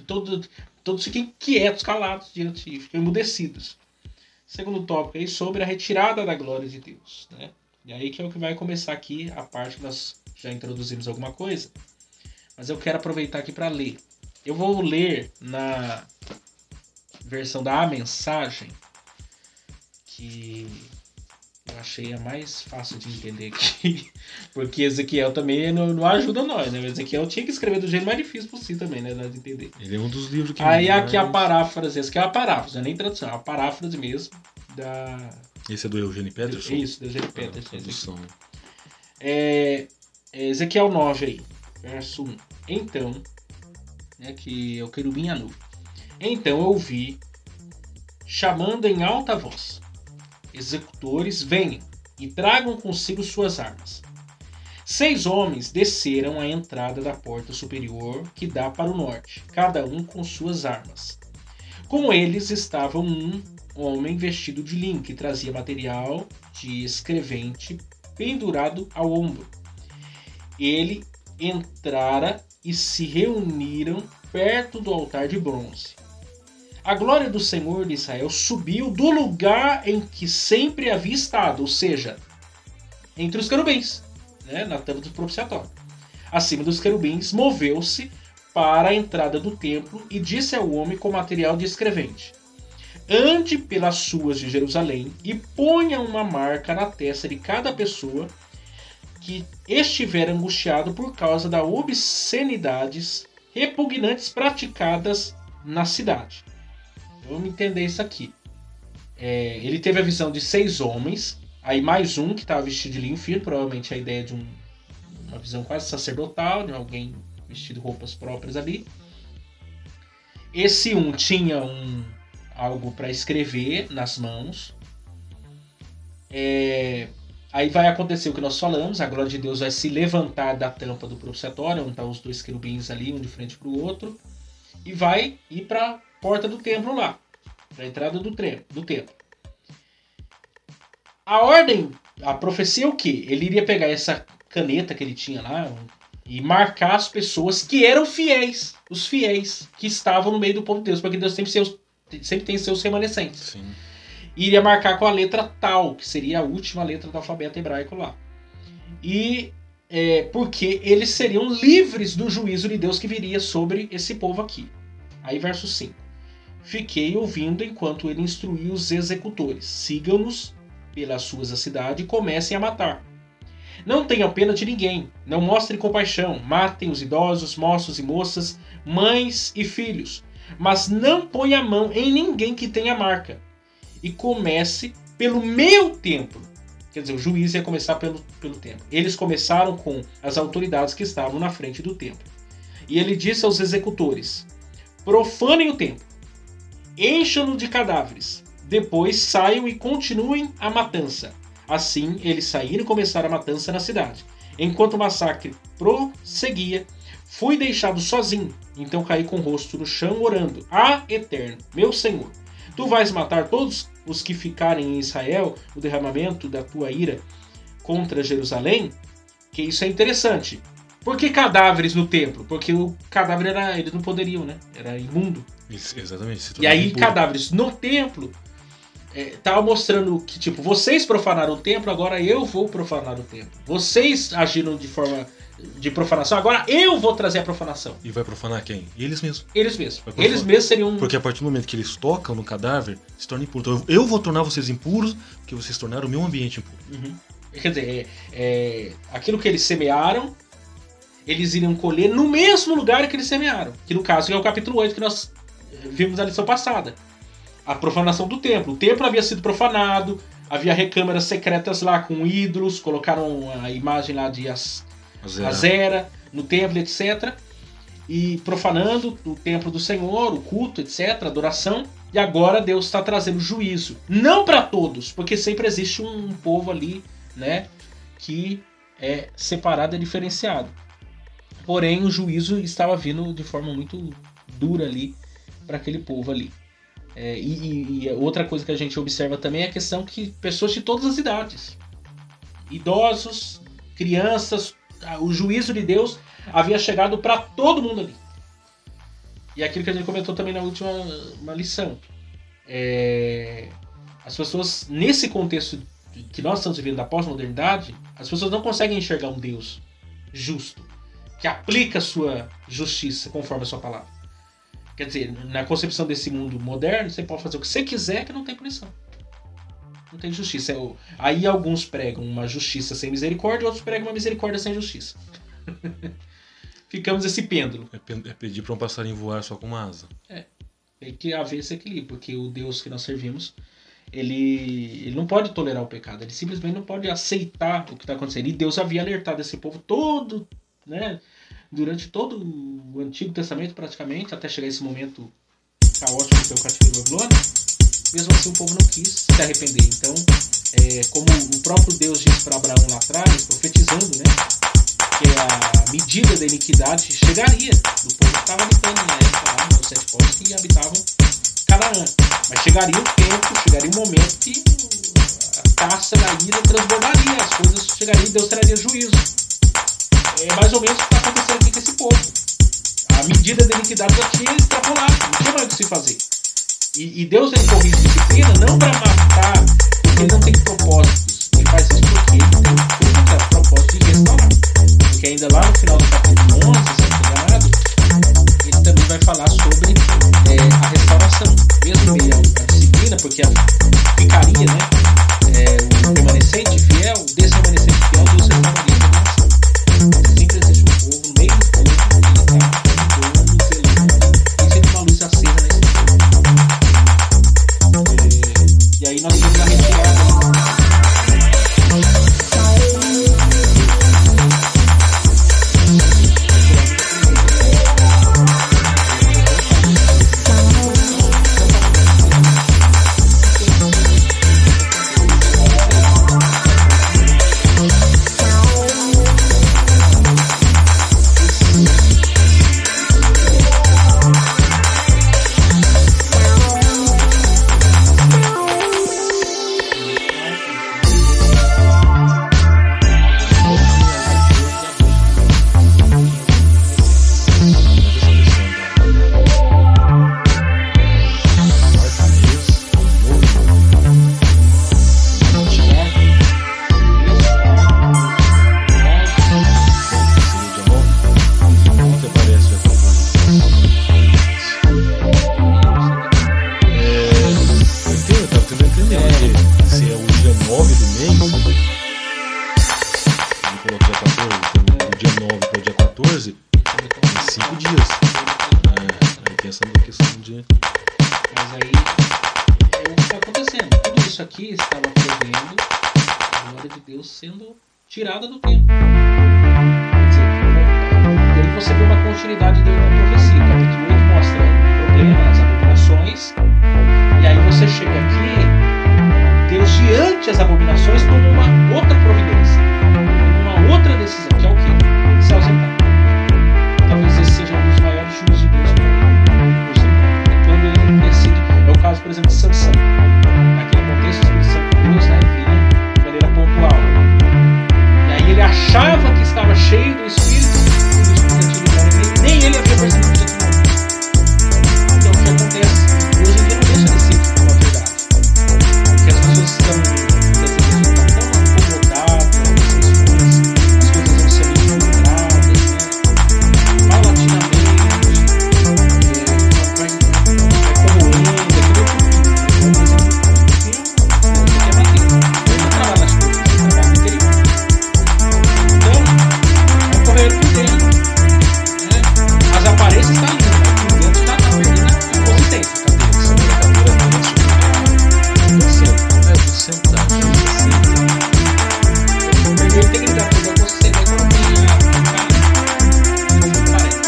todos ficam quietos, calados, ficam emudecidos. Segundo tópico aí, sobre a retirada da glória de Deus, né? E aí que é o que vai começar aqui, a parte que nós já introduzimos alguma coisa, mas eu quero aproveitar aqui para ler. Eu vou ler na versão da Mensagem, que eu achei a mais fácil de entender aqui, porque Ezequiel também não ajuda nós, né? Ezequiel tinha que escrever do jeito mais difícil possível também, né? Nós entender. Ele é um dos livros que... Aí aqui a paráfrase, essa aqui é uma paráfrase, não é nem tradução, é uma paráfrase mesmo da... Esse é do Eugênio Peterson? Isso, do Eugênio Peterson. Ezequiel 9 aí, verso 1. Então... que é o querubim e a nuvem. Então eu vi, chamando em alta voz, executores, venham e tragam consigo suas armas. 6 homens desceram à entrada da porta superior que dá para o norte, cada um com suas armas. Com eles estava um homem vestido de linho, que trazia material de escrevente pendurado ao ombro. Ele entrara e se reuniram perto do altar de bronze. A glória do Senhor de Israel subiu do lugar em que sempre havia estado, ou seja, entre os querubins, né, na tenda do propiciatório. Acima dos querubins, moveu-se para a entrada do templo e disse ao homem com material de escrevente: ande pelas ruas de Jerusalém e ponha uma marca na testa de cada pessoa que estiver angustiado por causa das obscenidades repugnantes praticadas na cidade. Vamos entender isso aqui. Ele teve a visão de 6 homens, aí mais um que estava vestido de linho fino, provavelmente a ideia de uma visão quase sacerdotal, de alguém vestido de roupas próprias ali. Esse um tinha algo para escrever nas mãos. Aí vai acontecer o que nós falamos, a glória de Deus vai se levantar da tampa do propiciatório, onde estão os 2 querubins ali, um de frente para o outro, e vai ir para a porta do templo lá, para a entrada do templo. A ordem, a profecia é o quê? Ele iria pegar essa caneta que ele tinha lá e marcar as pessoas que eram fiéis, os fiéis que estavam no meio do povo de Deus, porque Deus sempre tem seus remanescentes. Sim. Iria marcar com a letra tal, que seria a última letra do alfabeto hebraico lá. E porque eles seriam livres do juízo de Deus que viria sobre esse povo aqui. Aí verso 5. Fiquei ouvindo enquanto ele instruía os executores. Sigam-nos pelas ruas da cidade e comecem a matar. Não tenham pena de ninguém. Não mostrem compaixão. Matem os idosos, moços e moças, mães e filhos. Mas não ponha a mão em ninguém que tenha marca. E comece pelo meu templo. Quer dizer, o juiz ia começar pelo templo. Eles começaram com as autoridades que estavam na frente do templo. E ele disse aos executores: profanem o templo, encham-no de cadáveres, depois saiam e continuem a matança. Assim, eles saíram e começaram a matança na cidade. Enquanto o massacre prosseguia, fui deixado sozinho. Então caí com o rosto no chão orando: Ah, Eterno, meu Senhor, tu vais matar todos os que ficarem em Israel no derramamento da tua ira contra Jerusalém? Que isso é interessante. Por que cadáveres no templo? Porque o cadáver eles não poderiam, né? Era imundo. Isso, exatamente. E aí cadáveres no templo tava mostrando que, tipo, vocês profanaram o templo, agora eu vou profanar o templo. Vocês agiram de forma de profanação, agora eu vou trazer a profanação. E vai profanar quem? Eles mesmos. Eles mesmos. Eles mesmos seriam... Porque a partir do momento que eles tocam no cadáver, se torna impuro. Então eu vou tornar vocês impuros, porque vocês tornaram o meu ambiente impuro. Uhum. Quer dizer, aquilo que eles semearam, eles iriam colher no mesmo lugar que eles semearam. Que no caso é o capítulo 8 que nós vimos na lição passada. A profanação do templo. O templo havia sido profanado, havia recâmaras secretas lá com ídolos, colocaram a imagem lá de Azera no templo, etc. E profanando o templo do Senhor, o culto, etc., a adoração. E agora Deus está trazendo juízo. Não para todos, porque sempre existe um povo ali, né, que é separado e diferenciado. Porém, o juízo estava vindo de forma muito dura ali para aquele povo ali. E outra coisa que a gente observa também é a questão que pessoas de todas as idades, idosos, crianças, o juízo de Deus havia chegado para todo mundo ali. E aquilo que a gente comentou também na última lição. As pessoas, nesse contexto que nós estamos vivendo da pós-modernidade, as pessoas não conseguem enxergar um Deus justo, que aplica a sua justiça conforme a sua palavra. Quer dizer, na concepção desse mundo moderno, você pode fazer o que você quiser que não tem punição. Não tem justiça. Aí alguns pregam uma justiça sem misericórdia, outros pregam uma misericórdia sem justiça. Ficamos esse pêndulo. É pedir para um passarinho voar só com uma asa. Tem que haver esse equilíbrio, porque o Deus que nós servimos, ele não pode tolerar o pecado, ele simplesmente não pode aceitar o que está acontecendo. E Deus havia alertado esse povo todo, né, durante todo o Antigo Testamento praticamente, até chegar esse momento caótico que foi o cativeiro da Babilônia. Mesmo assim o povo não quis se arrepender. Então, como o próprio Deus disse para Abraão lá atrás, profetizando, né, que a medida da iniquidade chegaria do povo que estava habitando na época lá, nos 7 povos que habitavam Canaã. Mas chegaria o tempo, chegaria o momento que a taça da ira transbordaria, as coisas chegariam e Deus traria juízo. É mais ou menos o que está acontecendo aqui com esse povo. A medida da iniquidade já tinha extrapolado, não tinha mais o que se fazer. E Deus ele corrige disciplina não para matar, porque ele não tem propósitos. Ele faz isso porque ele tem o propósito de restaurar. Porque ainda lá no final do capítulo 11, se não enganado, ele também vai falar sobre a restauração. Mesmo meio a disciplina, porque ficaria, né, o remanescente fiel, desse remanescente fiel, Deus restauraria a nação. Sempre existe um povo no meio do povo que ele está cuidando, zelando. Tem sempre uma luz acesa nesse povo. E aí nós temos a retirada. Mas aí é o que está acontecendo. Tudo isso aqui estava prevendo a glória de Deus sendo tirada do templo. Quer dizer, e aí você vê uma continuidade da profecia. O capítulo 8 mostra o problema, as abominações. E aí você chega aqui, Deus diante as abominações toma uma outra providência, uma outra decisão, que é o quê? Se ausentar. Talvez esse seja um dos maiores juízos de Deus para o ser humano. É quando ele decide. É o caso, por exemplo, de Sansão. Naquele contexto, o Espírito Santo de Deus, né, vinha de maneira pontual. E aí ele achava que estava cheio do Espírito, e nem ele havia percebido que tinha. Então o que acontece? Hoje em dia não deixa de ser uma verdade. Porque as pessoas estão, muitas vezes, tão acomodadas, as coisas vão sendo infiltradas, né? Paulatinamente, vai corroendo, por exemplo, você quer bater, não trabalha nas coisas, você trabalha no interior. Então, é correr por dentro, né? As aparências estão lindas, mas por dentro já está perdendo a consistência. Perder a integridade, perder a consistência, quando tem a parede.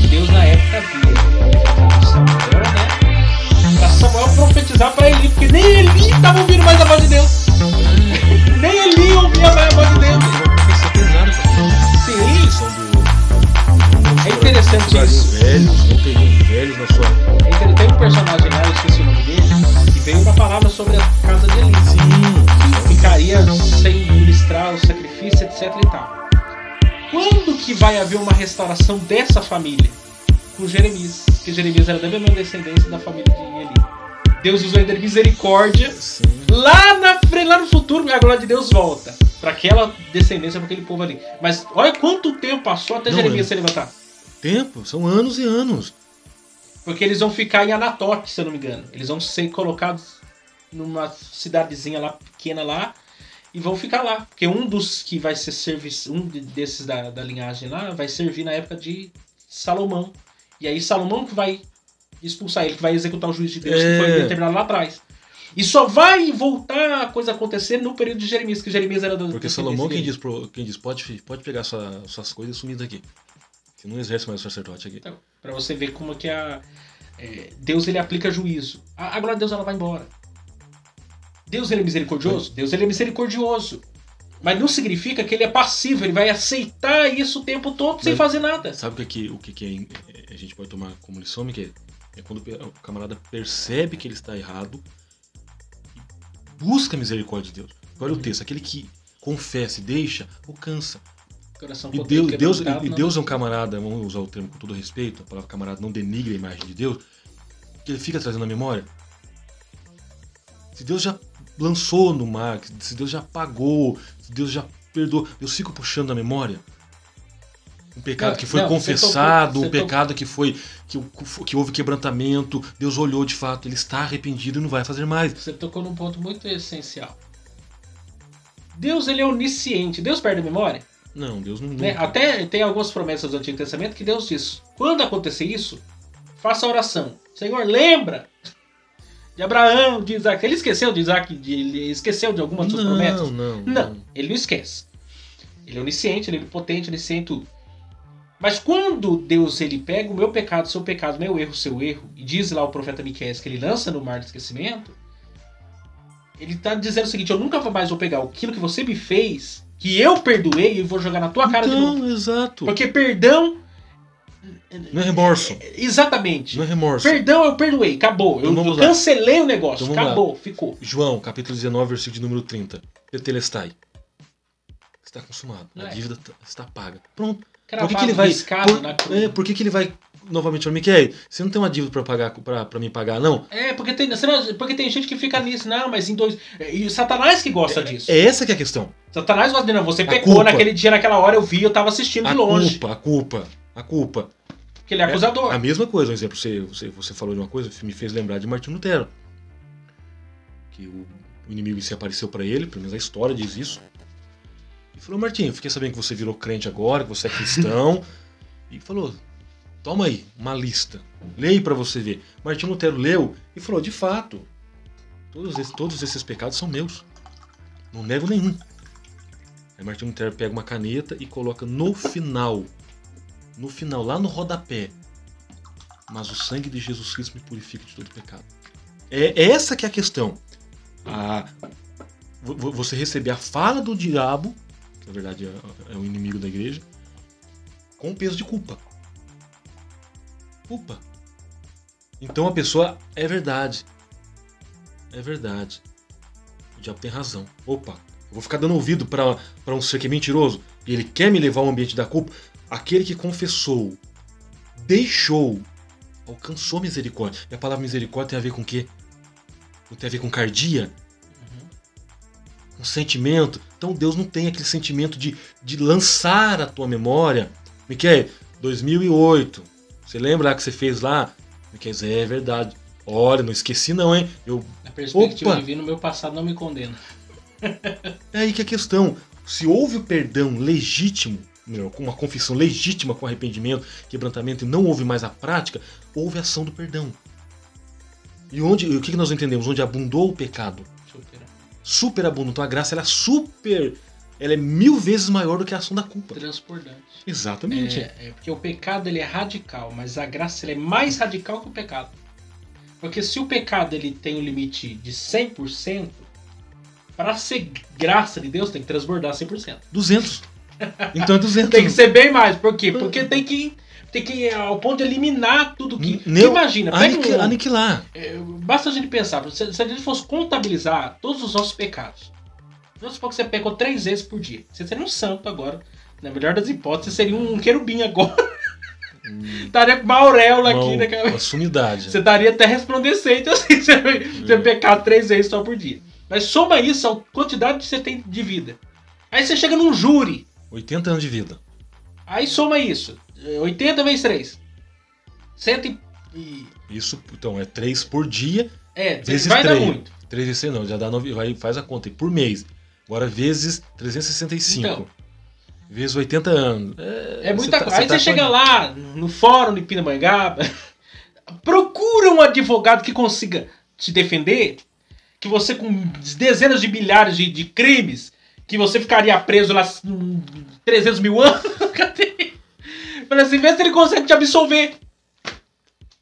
Deus na época via Samuel, né? Pra Samuel profetizar pra Eli, porque nem Eli estava ouvindo mais a voz de Deus. Nem Eli ouvia mais a voz de Deus. Sim. É interessante isso. Não tem velhos na sua. Tem um personagem lá, eu esqueci o nome dele, que veio uma palavra sobre a casa de Eli. Sim. Que ficaria sem ministrar o sacrifício, etc e tal. Quando que vai haver uma restauração dessa família? Com Jeremias. Porque Jeremias era da mesma descendência da família de Eli. Deus usou ele de misericórdia. Sim. Lá no futuro, a glória de Deus volta para aquela descendência, para aquele povo ali. Mas olha quanto tempo passou até Jeremias se levantar. Tempo? São anos e anos. Porque eles vão ficar em Anatote, se eu não me engano. Eles vão ser colocados numa cidadezinha lá, pequena lá, e vão ficar lá. Porque um dos que vai ser desses da linhagem lá, vai servir na época de Salomão. E aí Salomão que vai expulsar ele, que vai executar o juízo de Deus, que foi determinado lá atrás. E só vai voltar a coisa acontecer no período de Jeremias, que Jeremias era do... Porque Salomão quem diz pode pegar suas coisas e sumir daqui. Você não exerce mais o sacerdote aqui. Então, pra você ver como é que Deus ele aplica juízo. A glória de Deus ela vai embora. Deus ele é misericordioso? Deus ele é misericordioso. Mas não significa que ele é passivo, ele vai aceitar isso o tempo todo sem fazer nada. Sabe o que a gente pode tomar como lição, Miquel? É quando o camarada percebe que ele está errado e busca a misericórdia de Deus. Olha o texto, aquele que confessa e deixa, alcança. E Deus é um camarada, vamos usar o termo com todo respeito, a palavra camarada não denigra a imagem de Deus, que ele fica trazendo a memória. Se Deus já lançou no mar, se Deus já apagou, se Deus já perdoou, Deus fica puxando a memória. Um pecado que foi confessado, um pecado que houve quebrantamento, Deus olhou de fato, ele está arrependido e não vai fazer mais. Você tocou num ponto muito essencial. Deus ele é onisciente, Deus perde a memória? Não, Deus não... Até tem algumas promessas do Antigo Testamento que Deus diz, quando acontecer isso, faça a oração. Senhor, lembra de Abraão, de Isaac. Ele esqueceu de Isaac, ele esqueceu de algumas suas promessas? Não, ele não esquece. Ele é onisciente, ele é onipotente, onisciente, tudo. Mas quando Deus ele pega o meu pecado, seu pecado, meu erro, seu erro, e diz lá o profeta Miqueias que ele lança no mar do esquecimento, ele está dizendo o seguinte: eu nunca mais vou pegar aquilo que você me fez, que eu perdoei, e vou jogar na tua cara de novo. Exato. Porque perdão... Não é remorso. Exatamente. Não é remorso. Perdão, eu perdoei, acabou. Eu cancelei o negócio, então, acabou, ficou. João, capítulo 19, versículo de número 30. Tetelestai. Está consumado. A dívida está paga. Pronto. Por que ele vai... Por que ele vai novamente para Miquel? Você não tem uma dívida para pagar, para me pagar, não? Porque tem gente que fica nisso. Não, mas em dois... E Satanás que gosta disso. É essa que é a questão. Satanás gosta de... Não, você pecou naquele dia, naquela hora, eu vi, eu estava assistindo de longe. A culpa. Que ele é acusador. A mesma coisa, um exemplo, você falou de uma coisa, me fez lembrar de Martinho Lutero. Que o inimigo se apareceu para ele, pelo menos a história diz isso. E falou: Martinho, fiquei sabendo que você virou crente agora, que você é cristão. E falou: toma aí, uma lista. Leia aí pra você ver. Martinho Lutero leu e falou: de fato, todos esses pecados são meus. Não nego nenhum. Aí Martinho Lutero pega uma caneta e coloca no final, lá no rodapé: mas o sangue de Jesus Cristo me purifica de todo pecado. É essa que é a questão. Você receber a fala do diabo, que na verdade é o inimigo da igreja, com peso de culpa. Então a pessoa... É verdade. O diabo tem razão. Opa, eu vou ficar dando ouvido para um ser que é mentiroso e ele quer me levar ao ambiente da culpa. Aquele que confessou, deixou, alcançou misericórdia. E a palavra misericórdia tem a ver com o quê? Não tem a ver com cardia? Um sentimento. Então Deus não tem aquele sentimento de lançar a tua memória. Miquel, 2008. Você lembra lá que você fez lá? Miquel, é verdade. Olha, não esqueci não, hein? A perspectiva divina no meu passado não me condena. É aí que é a questão. Se houve o perdão legítimo, com uma confissão legítima, com arrependimento, quebrantamento, e não houve mais a prática, houve a ação do perdão. E o que nós entendemos? Onde abundou o pecado. Superabundou. Então a graça ela é 1000 vezes maior do que a ação da culpa. Transbordante. Exatamente. Porque o pecado ele é radical, mas a graça ele é mais radical que o pecado. Porque se o pecado ele tem um limite de 100%, para ser graça de Deus tem que transbordar 100%. 200. Então é 200. Tem que ser bem mais. Por quê? Porque tem que ir ao ponto de eliminar tudo que... Imagina, aniquilar. Basta a gente pensar, se a gente fosse contabilizar todos os nossos pecados, vamos supor que você pecou 3 vezes por dia. Você seria um santo agora. Na melhor das hipóteses, você seria um querubim agora. Estaria com uma auréola aqui na cabeça. Uma sumidade. Você estaria até resplandecente assim, você pecar 3 vezes só por dia. Mas soma isso a quantidade que você tem de vida. Aí você chega num júri. 80 anos de vida. Aí soma isso. 80 vezes 3. 100 e... Isso, então, é 3 por dia. Vezes vai 3. Dar muito. 3 vezes 6 não, já dá 9, faz a conta. E por mês. Agora vezes 365. Então, vezes 80 anos. É muita coisa. Aí você chega lá no fórum de Pindamonhangaba, procura um advogado que consiga te defender, que você com dezenas de milhares de crimes, que você ficaria preso lá 300 mil anos. Mas assim, vê se ele consegue te absolver.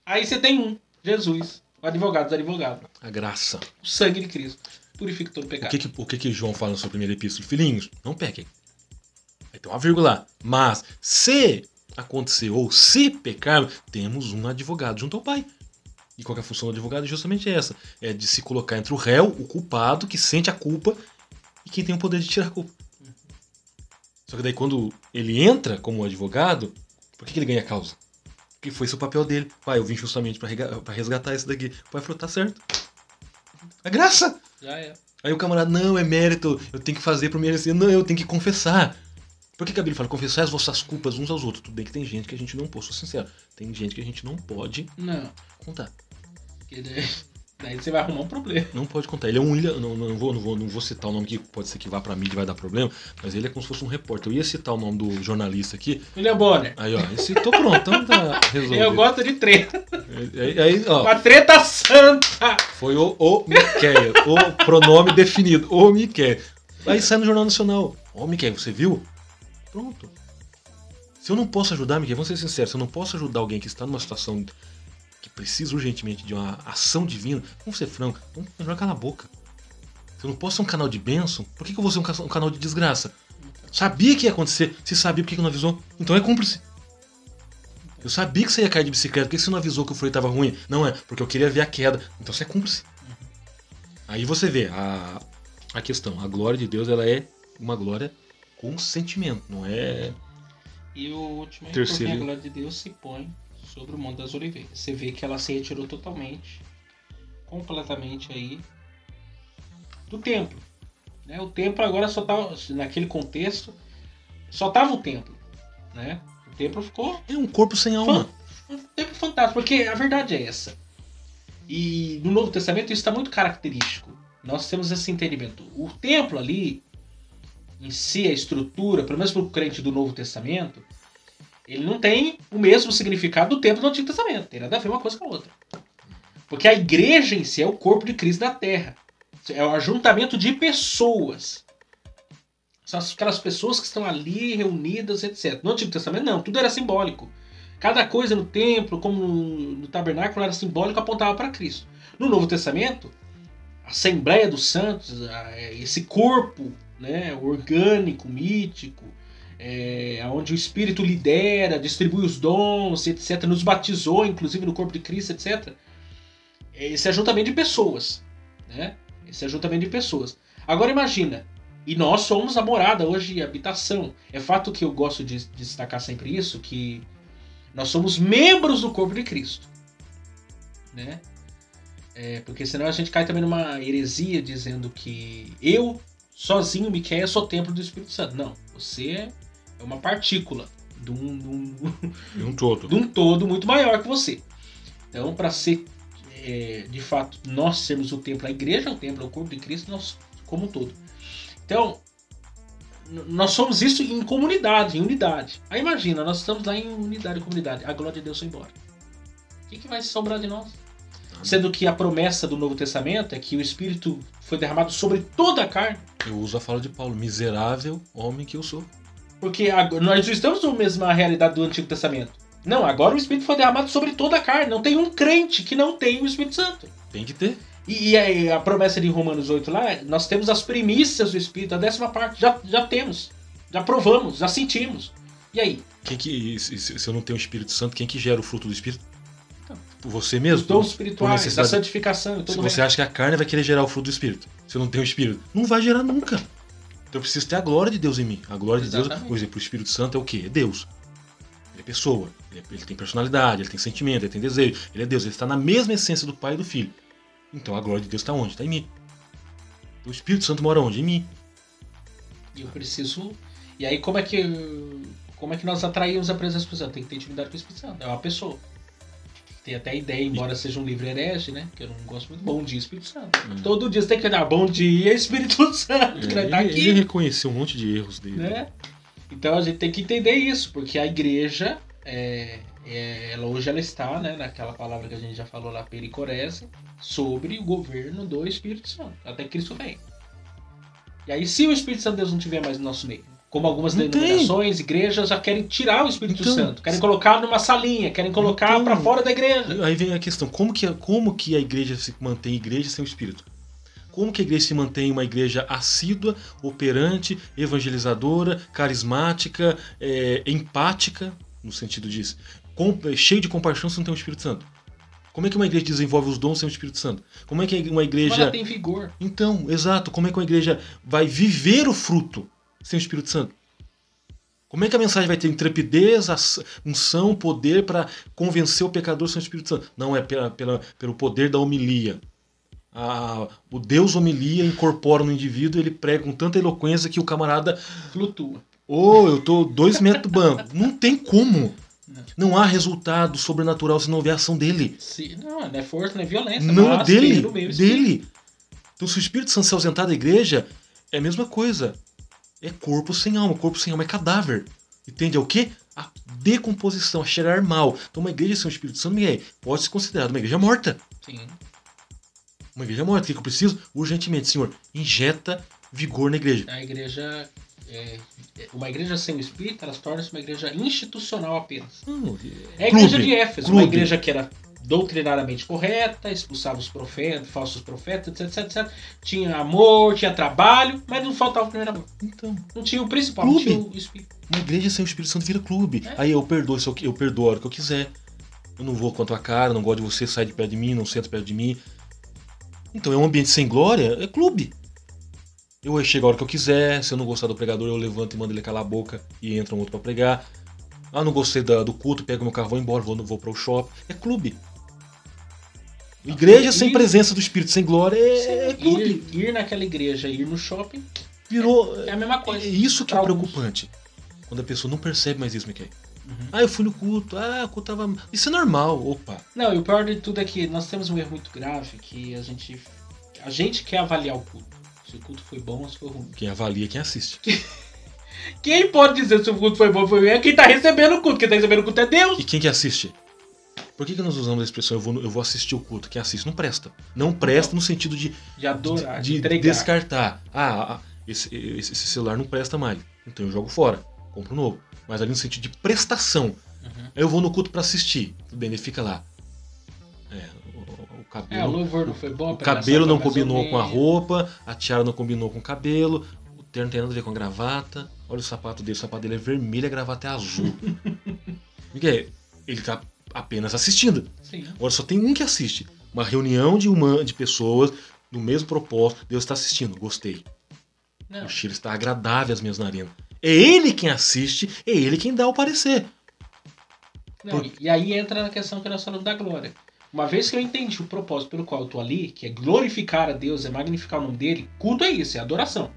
Aí você tem Jesus, o advogado dos advogados. A graça. O sangue de Cristo purifica todo o pecado. O que João fala na sua primeira epístola? Filhinhos, não pequem. Aí tem uma vírgula. Mas se acontecer ou se pecar, temos um advogado junto ao Pai. E qual é a função do advogado? É justamente essa. É de se colocar entre o réu, o culpado, que sente a culpa, e quem tem o poder de tirar a culpa. Só que daí quando ele entra como advogado, por que ele ganha a causa? Porque foi seu papel dele. Pai, eu vim justamente para resgatar isso daqui. O pai falou, tá certo. É graça. Já é. Aí o camarada, não, é mérito, eu tenho que fazer para merecer. Não, eu tenho que confessar. Por que a Bíblia fala, confessar as vossas culpas uns aos outros? Tudo bem que tem gente que a gente não pode, sou sincero, tem gente que a gente não pode contar. Daí você vai arrumar um problema. Não pode contar. Ele é um ilha. Não vou citar o nome que pode ser que vá pra mídia e vai dar problema, mas ele é como se fosse um repórter. Eu ia citar o nome do jornalista aqui. William Bonner. Aí, ó, citou, pronto, então tá resolvido. Eu gosto de treta. Aí, ó. Uma treta santa! Foi o Miquéia, o pronome definido, o Miquéia. Aí sai no Jornal Nacional. Ó, Miquéia, você viu? Pronto. Se eu não posso ajudar, Miquéia, vamos ser sinceros, se eu não posso ajudar alguém que está numa situação que precisa urgentemente de uma ação divina, vamos ser franco, vamos melhor calar a boca. Se eu não posso ser um canal de bênção, por que eu vou ser um canal de desgraça? Sabia que ia acontecer, se sabia, por que não avisou? Então é cúmplice. Eu sabia que você ia cair de bicicleta, por que você não avisou que o freio estava ruim? Não é, porque eu queria ver a queda, então você é cúmplice. Aí você vê a questão, a glória de Deus, ela é uma glória com sentimento, não é... E o último é Terceiro. porque a glória de Deus se põe sobre o Monte das Oliveiras. Você vê que ela se retirou totalmente, completamente aí do templo. Né? O templo agora só estava, naquele contexto, só estava o templo. Né? O templo ficou... É um corpo sem alma. Um templo fantástico, porque a verdade é essa. E no Novo Testamento isso está muito característico. Nós temos esse entendimento. O templo ali, em si, a estrutura, pelo menos para o crente do Novo Testamento, ele não tem o mesmo significado do templo do Antigo Testamento. Tem nada a ver uma coisa com a outra. Porque a igreja em si é o corpo de Cristo na Terra. É o ajuntamento de pessoas. São aquelas pessoas que estão ali reunidas, etc. No Antigo Testamento, não. Tudo era simbólico. Cada coisa no templo, como no tabernáculo, era simbólico, apontava para Cristo. No Novo Testamento, a Assembleia dos Santos, esse corpo, né, orgânico, mítico, onde o Espírito lidera, distribui os dons, etc., nos batizou, inclusive no corpo de Cristo, etc. Esse ajuntamento de pessoas. Né? Esse ajuntamento de pessoas. Agora imagina, e nós somos a morada hoje, a habitação. É fato que eu gosto de destacar sempre isso, que nós somos membros do corpo de Cristo. Né? Porque senão a gente cai também numa heresia dizendo que eu, sozinho, Miquéia, sou templo do Espírito Santo. Não, você é uma partícula de um todo muito maior que você. Então, para ser, de fato, nós sermos o templo, a igreja é o templo, é o corpo de Cristo, nós como um todo. Então, nós somos isso em comunidade, em unidade. Aí imagina, nós estamos lá em unidade e comunidade. A glória de Deus foi embora. O que vai sobrar de nós? Sendo que a promessa do Novo Testamento é que o Espírito foi derramado sobre toda a carne. Eu uso a fala de Paulo, miserável homem que eu sou. Porque nós não estamos na mesma realidade do Antigo Testamento. Não, agora o Espírito foi derramado sobre toda a carne. Não tem um crente que não tenha o Espírito Santo. Tem que ter. E a promessa de Romanos 8 lá, nós temos as primícias do Espírito, a 10ª parte. Já temos, já provamos, já sentimos. E aí? Se eu não tenho o Espírito Santo, quem que gera o fruto do Espírito? Você mesmo? Os dons espirituais, da santificação. Se você acha que a carne vai querer gerar o fruto do Espírito, se eu não tenho o Espírito, não vai gerar nunca. Então eu preciso ter a glória de Deus em mim. A glória de Deus, por exemplo, o Espírito Santo é o quê? É Deus. Ele é pessoa, ele tem personalidade, ele tem sentimento, ele tem desejo, ele é Deus, ele está na mesma essência do Pai e do Filho. Então a glória de Deus está onde? Está em mim. O Espírito Santo mora onde? Em mim. E eu preciso... E aí como é que nós atraímos a presença do Espírito Santo? Tem que ter intimidade com o Espírito Santo. É uma pessoa. Tem até a ideia, embora seja um livro herege, né? Que eu não gosto muito. Bom dia, Espírito Santo. Todo dia você tem que dar bom dia, Espírito Santo. Que tá aqui. Ele reconheceu um monte de erros dele. Né? Então a gente tem que entender isso, porque a igreja, ela hoje ela está, né, naquela palavra que a gente já falou lá, pericorese, sobre o governo do Espírito Santo. Até que Cristo vem. E aí, se o Espírito Santo de Deus não estiver mais no nosso meio, como algumas denominações, igrejas já querem tirar o Espírito Santo, querem colocar numa salinha, querem colocar para fora da igreja. Aí vem a questão, como que a igreja se mantém igreja sem o Espírito? Como que a igreja se mantém uma igreja assídua, operante, evangelizadora, carismática, empática, no sentido disso, cheio de compaixão se não tem o Espírito Santo? Como é que uma igreja desenvolve os dons sem o Espírito Santo? Como é que uma igreja... Ela tem vigor. Então, exato. Como é que uma igreja vai viver o fruto sem o Espírito Santo? Como é que a mensagem vai ter intrepidez, unção, poder para convencer o pecador sem o Espírito Santo? Não, é pelo poder da homilia. O Deus homilia, incorpora no indivíduo, ele prega com tanta eloquência que o camarada flutua. Eu tô 2 metros do banco. Não tem como. Não há resultado sobrenatural se não houver ação dele. Sim, não é força, não é violência. Não, dele. Então, se o Espírito Santo se ausentar da igreja, é a mesma coisa. É corpo sem alma. Corpo sem alma é cadáver. E tende ao quê? A decomposição, a cheirar mal. Então, uma igreja sem o Espírito Santo pode ser considerada uma igreja morta. Sim. Uma igreja morta. O que eu preciso? Urgentemente, Senhor, injeta vigor na igreja. A igreja... uma igreja sem o Espírito, ela torna-se uma igreja institucional apenas. É a igreja de Éfeso, uma igreja que era doutrinariamente correta, expulsava os profetas, falsos profetas, etc. Tinha amor, tinha trabalho, mas não faltava o primeiro amor. Então, não tinha o principal, clube. Não tinha o Espírito. Uma igreja sem o Espírito Santo vira clube. Aí eu perdoo a hora que eu quiser. Eu não vou com a tua cara, não gosto de você, sai de perto de mim, não senta perto de mim. Então é um ambiente sem glória, é clube. Eu chego a hora que eu quiser, se eu não gostar do pregador, eu levanto e mando ele calar a boca e entra um outro pra pregar. Não gostei do culto, pego meu carro, vou embora, vou pro shopping. É clube. Igreja sem presença do Espírito, sem glória, é clube. Ir naquela igreja, ir no shopping, virou. É a mesma coisa. É isso que é preocupante. Quando a pessoa não percebe mais isso, Miquel. Eu fui no culto, o culto tava... Isso é normal, opa. Não, e o pior de tudo é que nós temos um erro muito grave, que a gente quer avaliar o culto. Se o culto foi bom ou se foi ruim. Quem avalia é quem assiste. Quem pode dizer se o culto foi bom ou foi ruim é quem tá recebendo o culto. Quem tá recebendo o culto é Deus. E quem que assiste? Por que nós usamos a expressão eu vou assistir o culto? Quem assiste não presta. Não presta no sentido de adorar, de descartar. Esse celular não presta mais. Então eu jogo fora. Compro um novo. Mas ali no sentido de prestação. Eu vou no culto pra assistir. Tudo bem, ele fica lá. O cabelo, o louvor não foi bom. O cabelo não combinou com a roupa. A tiara não combinou com o cabelo. O terno não tem nada a ver com a gravata. Olha o sapato dele é vermelho, a gravata é azul. Miguel, ele tá apenas assistindo. Sim. Agora só tem um que assiste. Uma reunião de pessoas do mesmo propósito. Deus está assistindo. Gostei. Não. O cheiro está agradável às minhas narinas. É ele quem assiste, é ele quem dá o parecer. Não, E aí entra na questão que nós falamos da glória. Uma vez que eu entendi o propósito pelo qual eu tô ali, que é glorificar a Deus, é magnificar o nome dele, culto é isso, é adoração.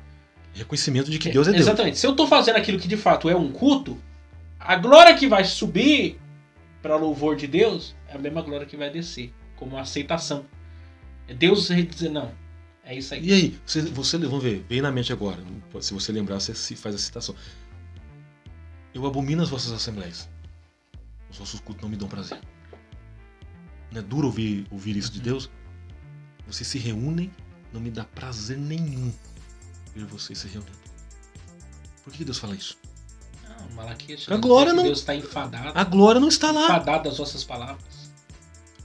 Reconhecimento de que Deus é Deus. Exatamente. Se eu tô fazendo aquilo que de fato é um culto, a glória que vai subir para louvor de Deus é a mesma glória que vai descer, como uma aceitação. É Deus dizer, não, é isso aí. E aí, você vamos ver, veio na mente agora, se você lembrar, você faz a citação. Eu abomino as vossas assembleias. Os vossos cultos não me dão prazer. Não é duro ouvir isso de Deus? Vocês se reúnem, não me dá prazer nenhum ver vocês se reunindo. Por que Deus fala isso? Malaquias, a glória não... Deus está enfadado. A glória não está lá. Enfadado das vossas palavras.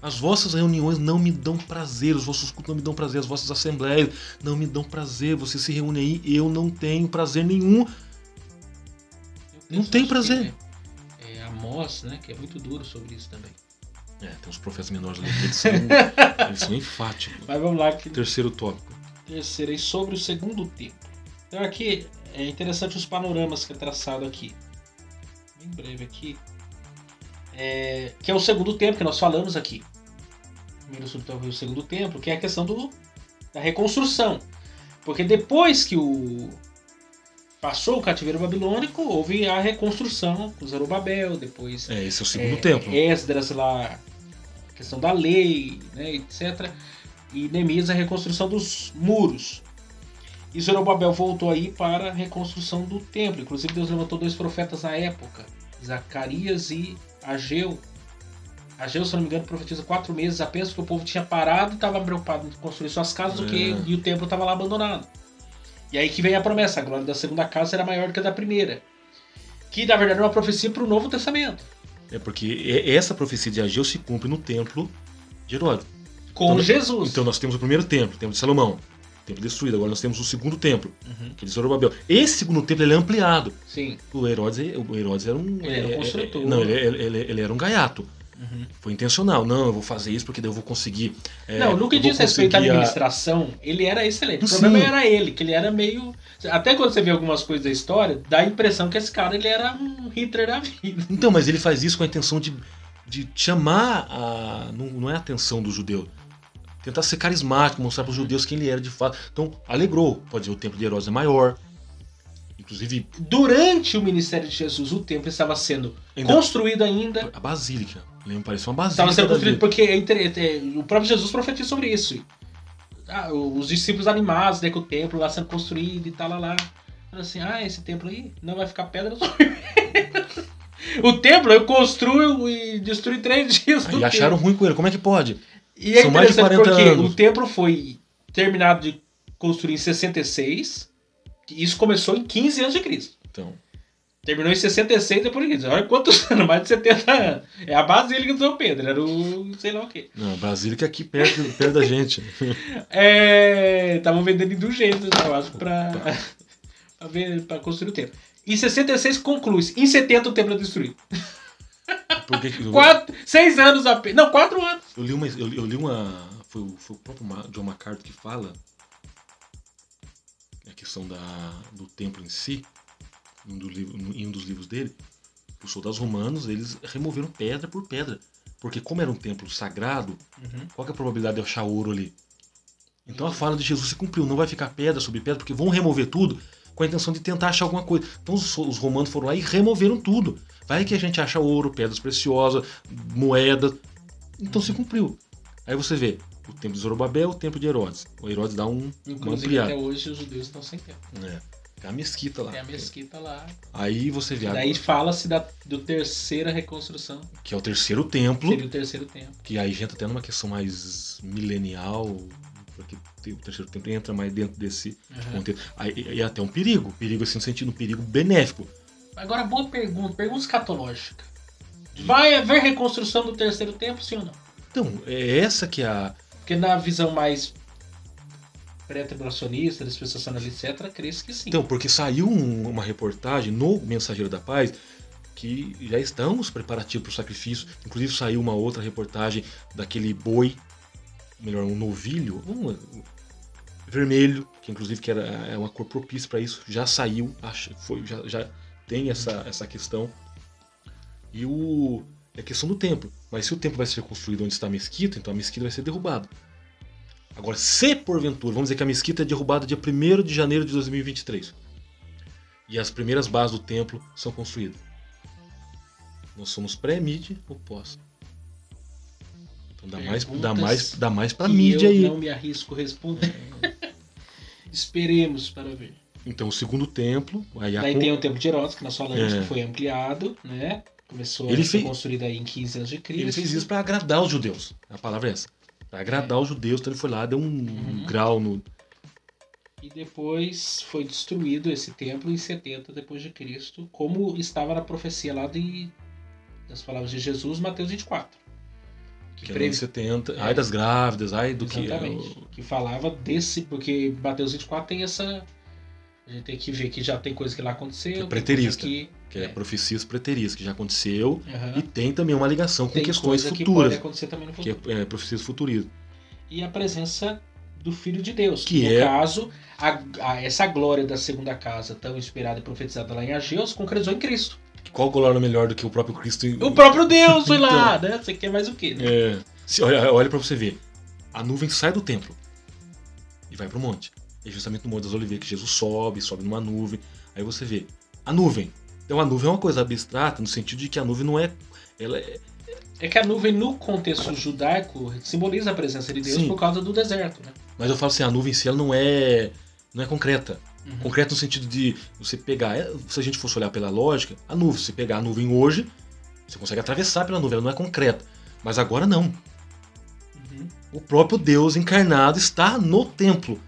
As vossas reuniões não me dão prazer, os vossos cultos não me dão prazer, as vossas assembleias não me dão prazer. Você se reúne aí, eu não tenho prazer nenhum. Não tenho prazer. É Amós, né, que é muito duro sobre isso também. Tem uns profetas menores ali que eles são enfáticos. Mas vamos lá. Terceiro tópico. Terceiro aí, sobre o segundo templo. Então aqui é interessante os panoramas que é traçado aqui. Bem breve aqui. Que é o segundo templo que nós falamos aqui. Primeiro subtópico é o segundo templo, que é a questão da reconstrução. Porque depois que passou o cativeiro babilônico, houve a reconstrução com Zorobabel, depois... esse é o segundo templo. Esdras lá, a questão da lei, né, etc. E Neemias a reconstrução dos muros. E Zorobabel voltou aí para a reconstrução do templo. Inclusive Deus levantou 2 profetas na época, Zacarias e Ageu. Ageu, se não me engano, profetiza 4 meses apenas, porque o povo tinha parado e estava preocupado em construir suas casas e o templo estava lá abandonado. E aí que vem a promessa, a glória da segunda casa será maior do que a da primeira. Que na verdade é uma profecia para o Novo Testamento. Porque essa profecia de Ageu se cumpre no templo de Herodes. Com Jesus. Então nós temos o primeiro templo, o templo de Salomão. Templo destruído, agora nós temos o segundo templo, que é de Zorobabel. Esse segundo templo ele é ampliado. Sim. O Herodes era um... Ele era um construtor. Não, ele era um gaiato. Foi intencional. Não, eu vou fazer isso porque daí eu vou conseguir... Não, no que diz respeito à administração, ele era excelente. O problema era ele, que ele era meio... Até quando você vê algumas coisas da história, dá a impressão que esse cara ele era um Hitler da vida. Então, mas ele faz isso com a intenção de chamar não é a atenção do judeu. Tentar ser carismático, mostrar para os judeus quem ele era de fato. Então, alegrou. Pode dizer, o templo de Herodes é maior. Inclusive, durante o ministério de Jesus, o templo estava sendo construído ainda. A basílica. Lembra? Parecia uma basílica. Estava sendo construído porque o próprio Jesus profetiza sobre isso. Os discípulos animados, né, com o templo lá sendo construído e tal, lá. Assim, esse templo aí não vai ficar pedra sobre o templo eu construo e destruo em 3 dias. E acharam ruim com ele. Como é que pode? E é interessante porque o templo foi terminado de construir em 66. E isso começou em 15 anos de Cristo. Então. Terminou em 66 depois de Cristo. Olha quantos anos, mais de 70 anos. É a Basílica do São Pedro, era o sei lá o quê. Não, a Basílica aqui perto da gente. Estavam vendendo indulgências, eu acho, pra construir o templo. Em 66 conclui. Em 70 o templo é destruído. Por que 6 anos apenas. Não, 4 anos. Eu li uma. Foi o próprio John MacArthur que fala. A questão do templo em si. Em um dos livros dele. Os soldados romanos, eles removeram pedra por pedra. Porque como era um templo sagrado, qual que é a probabilidade de achar ouro ali? Então a fala de Jesus se cumpriu. Não vai ficar pedra sobre pedra, porque vão remover tudo com a intenção de tentar achar alguma coisa. Então os romanos foram lá e removeram tudo. Vai que a gente acha ouro, pedras preciosas, moedas. Então se cumpriu. Aí você vê o templo de Zorobabel, o templo de Herodes. O Herodes dá uma ampliada. Até hoje os judeus estão sem templo. Tem a mesquita lá. Tem a mesquita lá. Aí você vê. Daí fala-se do terceira reconstrução. Que é o terceiro templo. Seria o terceiro templo. Que aí entra até numa questão mais milenial. Porque o terceiro templo entra mais dentro desse contexto. Aí é até um perigo. Perigo assim, no sentido, um perigo benéfico. Agora, boa pergunta. Pergunta escatológica. Vai haver reconstrução do terceiro templo, sim ou não? Então, é essa que é a... Porque na visão mais pré-tribulacionista, dispensacionalista, etc., creio que sim. Então, porque saiu uma reportagem no Mensageiro da Paz que já estamos preparativos para o sacrifício. Inclusive saiu uma outra reportagem daquele boi, melhor, um novilho, vermelho, que inclusive que é uma cor propícia para isso. Já saiu, já tem essa questão. E a questão do templo. Mas se o templo vai ser construído onde está a mesquita, então a mesquita vai ser derrubada. Agora, se porventura, vamos dizer que a mesquita é derrubada dia 1º de janeiro de 2023 e as primeiras bases do templo são construídas, nós somos pré-mídia ou pós? Então dá mais pra mídia aí. Eu não me arrisco a responder. Esperemos para ver. Então o segundo templo... Daí tem o templo de Herodes, que nós falamos que foi ampliado, né? Começou a ser construído aí em 15 anos de Cristo. Ele fez isso para agradar os judeus. A palavra é essa. Para agradar os judeus, então ele foi lá, deu um grau no... E depois foi destruído esse templo em 70 depois de Cristo, como estava na profecia lá das palavras de Jesus, Mateus 24. Que era em 70, ai das grávidas, ai do que... Exatamente, que falava desse, porque Mateus 24 tem essa... A gente tem que ver que já tem coisa que lá aconteceu. Que é preterista. Que é profecias preteristas, que já aconteceu. E tem também uma ligação com questões futuras. Que pode acontecer também no futuro. Que é profecias futuristas. E a presença do Filho de Deus. Que no caso, essa glória da segunda casa, tão inspirada e profetizada lá em Ageu, se concretizou em Cristo. Qual glória melhor do que o próprio Cristo? O próprio Deus, foi lá, né? Você quer mais o quê? Né? Olha pra você ver. A nuvem sai do templo e vai pro monte. É justamente no Monte das Oliveiras que Jesus sobe numa nuvem. Aí você vê a nuvem. Então a nuvem é uma coisa abstrata no sentido de que a nuvem não é... É que a nuvem no contexto judaico simboliza a presença de Deus por causa do deserto, né? Mas eu falo assim, a nuvem em si ela não é concreta. Concreta no sentido de você pegar... Se a gente fosse olhar pela lógica, a nuvem, se você pegar a nuvem hoje, você consegue atravessar pela nuvem, ela não é concreta. Mas agora não. O próprio Deus encarnado está no templo.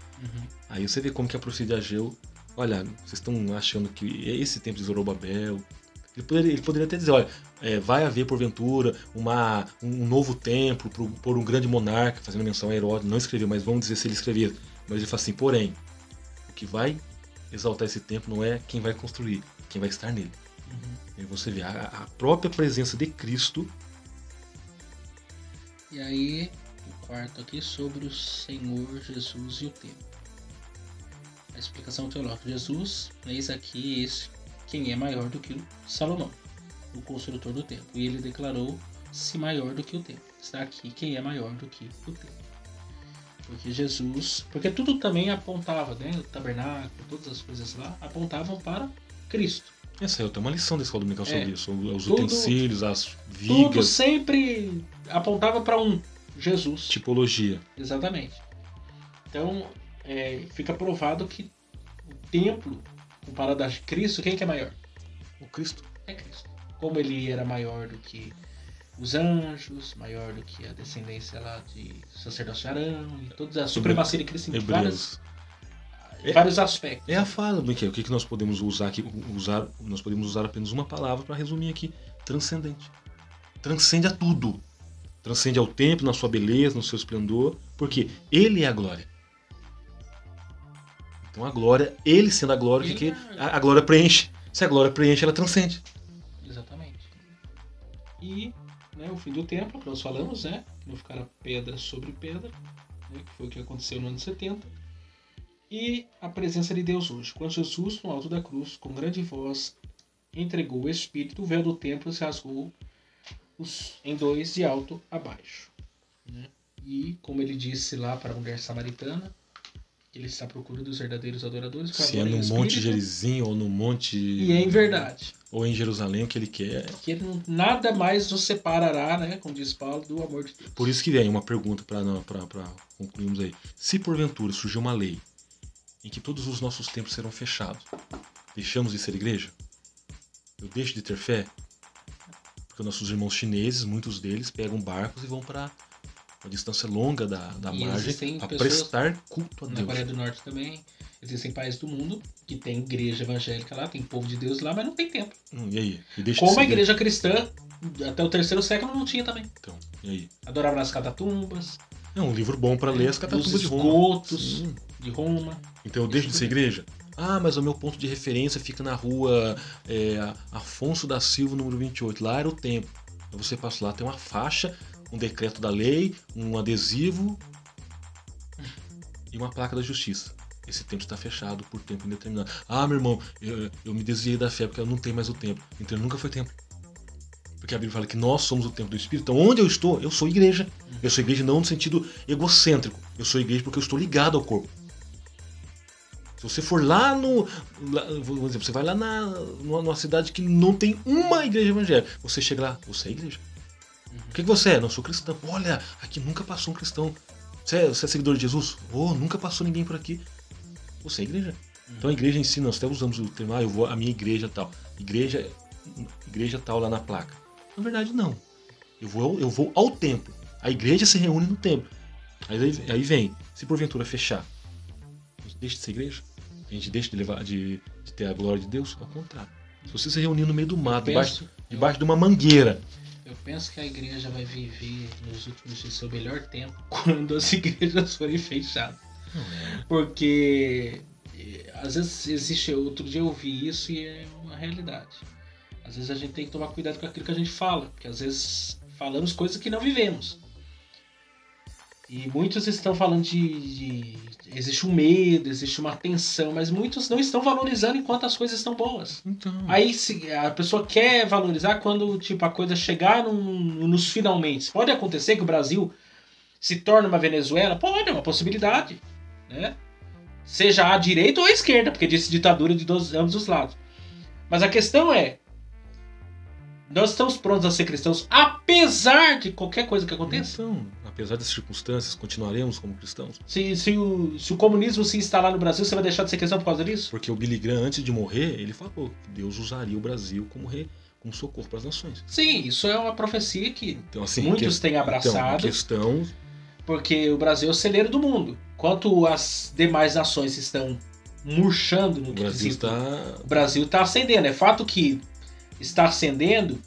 Aí você vê como que a profecia de Ageu... Olha, vocês estão achando que esse templo de Zorobabel... Ele poderia até dizer, olha, vai haver porventura um novo templo por um grande monarca, fazendo menção a Herodes. Não escreveu, mas vamos dizer se ele escrevia. Mas ele fala assim, porém, o que vai exaltar esse templo não é quem vai construir, quem vai estar nele. E você vê a própria presença de Cristo. E aí, o quarto aqui sobre o Senhor Jesus e o templo. A explicação teológica de Jesus, eis aqui quem é maior do que Salomão, o construtor do templo. E ele declarou-se maior do que o templo. Está aqui quem é maior do que o templo. Porque Jesus... Porque tudo também apontava, né? O tabernáculo, todas as coisas lá, apontavam para Cristo. Essa é uma lição da escola dominical sobre isso. Os tudo, utensílios, as vigas. Tudo sempre apontava para Jesus. Tipologia. Exatamente. Então, fica provado que o templo, comparado a Cristo, quem que é maior? O Cristo. É Cristo. Como ele era maior do que os anjos, maior do que a descendência lá de sacerdócio Arão, e toda a supremacia de Cristo em vários aspectos. É a fala, Miquel. O que nós podemos usar aqui? Nós podemos usar apenas uma palavra para resumir aqui. Transcendente. Transcende a tudo. Transcende ao templo, na sua beleza, no seu esplendor, porque ele é a glória. Então a glória, ele sendo a glória, que a glória preenche. Se a glória preenche, ela transcende. Exatamente. E o fim do templo, que nós falamos, que não ficara pedra sobre pedra, que foi o que aconteceu no ano 70. E a presença de Deus hoje. Quando Jesus, no alto da cruz, com grande voz, entregou o Espírito, o véu do templo se rasgou em dois, de alto a baixo. E, como ele disse lá para a mulher samaritana, ele está à procura dos verdadeiros adoradores. Se é no Monte Gerizim ou no Monte... E é em verdade. Ou em Jerusalém, o que ele quer. Que ele nada mais nos separará, como diz Paulo, do amor de Deus. Por isso que vem uma pergunta para concluirmos aí. Se porventura surgiu uma lei em que todos os nossos templos serão fechados, deixamos de ser igreja? Eu deixo de ter fé? Porque nossos irmãos chineses, muitos deles, pegam barcos e vão para uma distância longa da margem para prestar culto a Deus. Na Coreia do Norte também existem países do mundo que tem igreja evangélica lá, tem povo de Deus lá, mas não tem templo. E aí? Como a igreja cristã, até o 3º século não tinha também. Então, e aí? Adorava nas catatumbas. É um livro bom para ler, as catatumbas de Roma. Esgotos de Roma. Então eu deixo de ser igreja? Ah, mas o meu ponto de referência fica na rua Afonso da Silva, número 28. Lá era o templo. Então você passa lá, tem uma faixa, um decreto da lei, um adesivo e uma placa da justiça. Esse templo está fechado por tempo indeterminado. Ah, meu irmão, eu me desviei da fé porque eu não tenho mais o templo. Então nunca foi templo. Porque a Bíblia fala que nós somos o templo do Espírito. Então onde eu estou, eu sou igreja. Eu sou igreja não no sentido egocêntrico. Eu sou igreja porque eu estou ligado ao corpo. Se você for lá vamos dizer, você vai lá numa cidade que não tem uma igreja evangélica. Você chega lá, você é igreja. O que você é? Não, sou cristão. Olha, aqui nunca passou um cristão. Você é seguidor de Jesus? Oh, nunca passou ninguém por aqui. Você é igreja. Então a igreja em si, nós até usamos o termo, eu vou à minha igreja tal. Igreja tal lá na placa. Na verdade, não. Eu vou ao templo. A igreja se reúne no templo. Aí vem, se porventura fechar, a gente deixa de ser igreja? A gente deixa de ter a glória de Deus? Ao contrário. Se você se reunir no meio do mato, debaixo de uma mangueira. Eu penso que a igreja vai viver nos últimos dias seu melhor tempo quando as igrejas forem fechadas. Porque às vezes existe... Outro dia eu ouvi isso e é uma realidade. Às vezes a gente tem que tomar cuidado com aquilo que a gente fala, porque às vezes falamos coisas que não vivemos. E muitos estão falando existe um medo, existe uma tensão, mas muitos não estão valorizando enquanto as coisas estão boas. Então... Aí a pessoa quer valorizar quando a coisa chegar nos finalmente. Pode acontecer que o Brasil se torne uma Venezuela? Pode, é uma possibilidade. Né? Seja à direita ou à esquerda, porque disse ditadura de ambos os lados. Mas a questão é, nós estamos prontos a ser cristãos apesar de qualquer coisa que aconteça? Então, apesar das circunstâncias, continuaremos como cristãos. Se o comunismo se instalar no Brasil, você vai deixar de ser cristão por causa disso? Porque o Billy Graham, antes de morrer, ele falou que Deus usaria o Brasil como socorro para as nações. Sim, isso é uma profecia que então, assim, muitos têm abraçado. Então, a questão... Porque o Brasil é o celeiro do mundo. Enquanto as demais nações estão murchando no que dizem, o Brasil está ascendendo. É fato que está ascendendo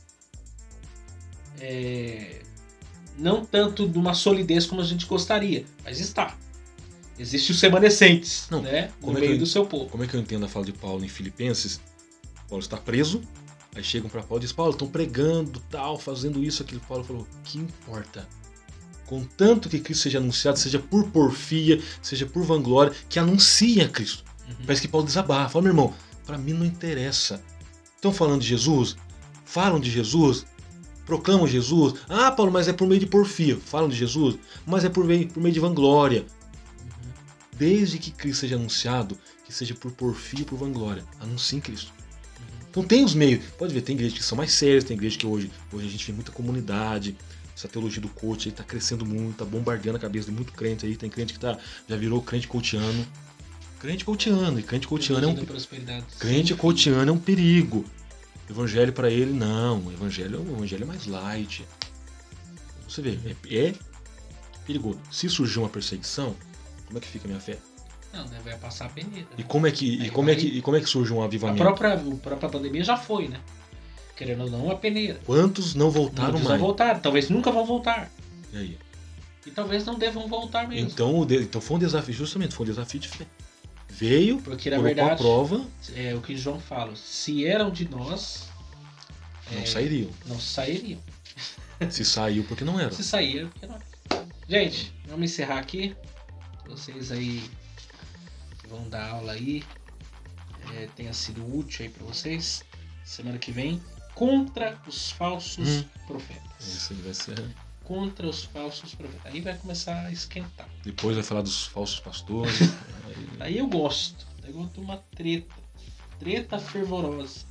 não tanto de uma solidez como a gente gostaria, mas está. Existem os remanescentes, né, no meio do seu povo. Como é que eu entendo a fala de Paulo em Filipenses? Paulo está preso, aí chegam para Paulo e dizem, Paulo, estão pregando, tal, fazendo isso, aquilo. Paulo falou, que importa? Contanto que Cristo seja anunciado, seja por porfia, seja por vanglória, que anunciem a Cristo. Parece que Paulo desabafa. Fala, meu irmão, para mim não interessa. Estão falando de Jesus? Falam de Jesus? Proclamam Jesus? Ah, Paulo, mas é por meio de porfia. Falam de Jesus? Mas é por meio de vanglória. Desde que Cristo seja anunciado, que seja por porfia e por vanglória. Anuncie Cristo. Então tem os meios. Pode ver, tem igrejas que são mais sérias, tem igrejas que hoje a gente vê muita comunidade. Essa teologia do coach aí tá crescendo muito, tá bombardeando a cabeça de muito crente aí. Tem crente que já virou crente coachiano. Crente coachiano. E crente coachiano crente coachiano é um perigo. O evangelho para ele, não. O evangelho é mais light. Você vê, é perigoso. Se surgir uma perseguição, como é que fica a minha fé? Não, vai passar a peneira. E como é que surge um avivamento? A própria pandemia já foi, né? Querendo ou não, a peneira. Quantos não voltaram mais? Não voltaram, talvez nunca vão voltar. E aí? E talvez não devam voltar mesmo. Então foi um desafio, justamente, foi um desafio de fé. Veio, porque na verdade, a prova. É o que João fala, se eram de nós... Não sairiam. Não sairiam. Se saiu, porque não era. Se saíram, porque não era. Gente, vamos encerrar aqui. Vocês aí vão dar aula aí. Tenha sido útil aí pra vocês. Semana que vem, contra os falsos profetas. Isso aí vai ser... Contra os falsos profetas. Aí vai começar a esquentar. Depois vai falar dos falsos pastores. Aí eu gosto. Eu gosto de uma treta. Treta fervorosa.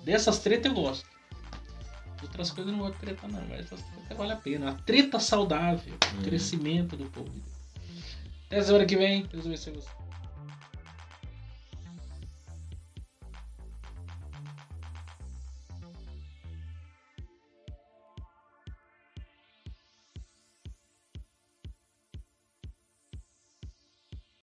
Dessas tretas eu gosto. Outras coisas eu não gosto de treta não. Mas essas tretas vale a pena. A treta saudável. O crescimento do povo. Até semana que vem. Deus abençoe você.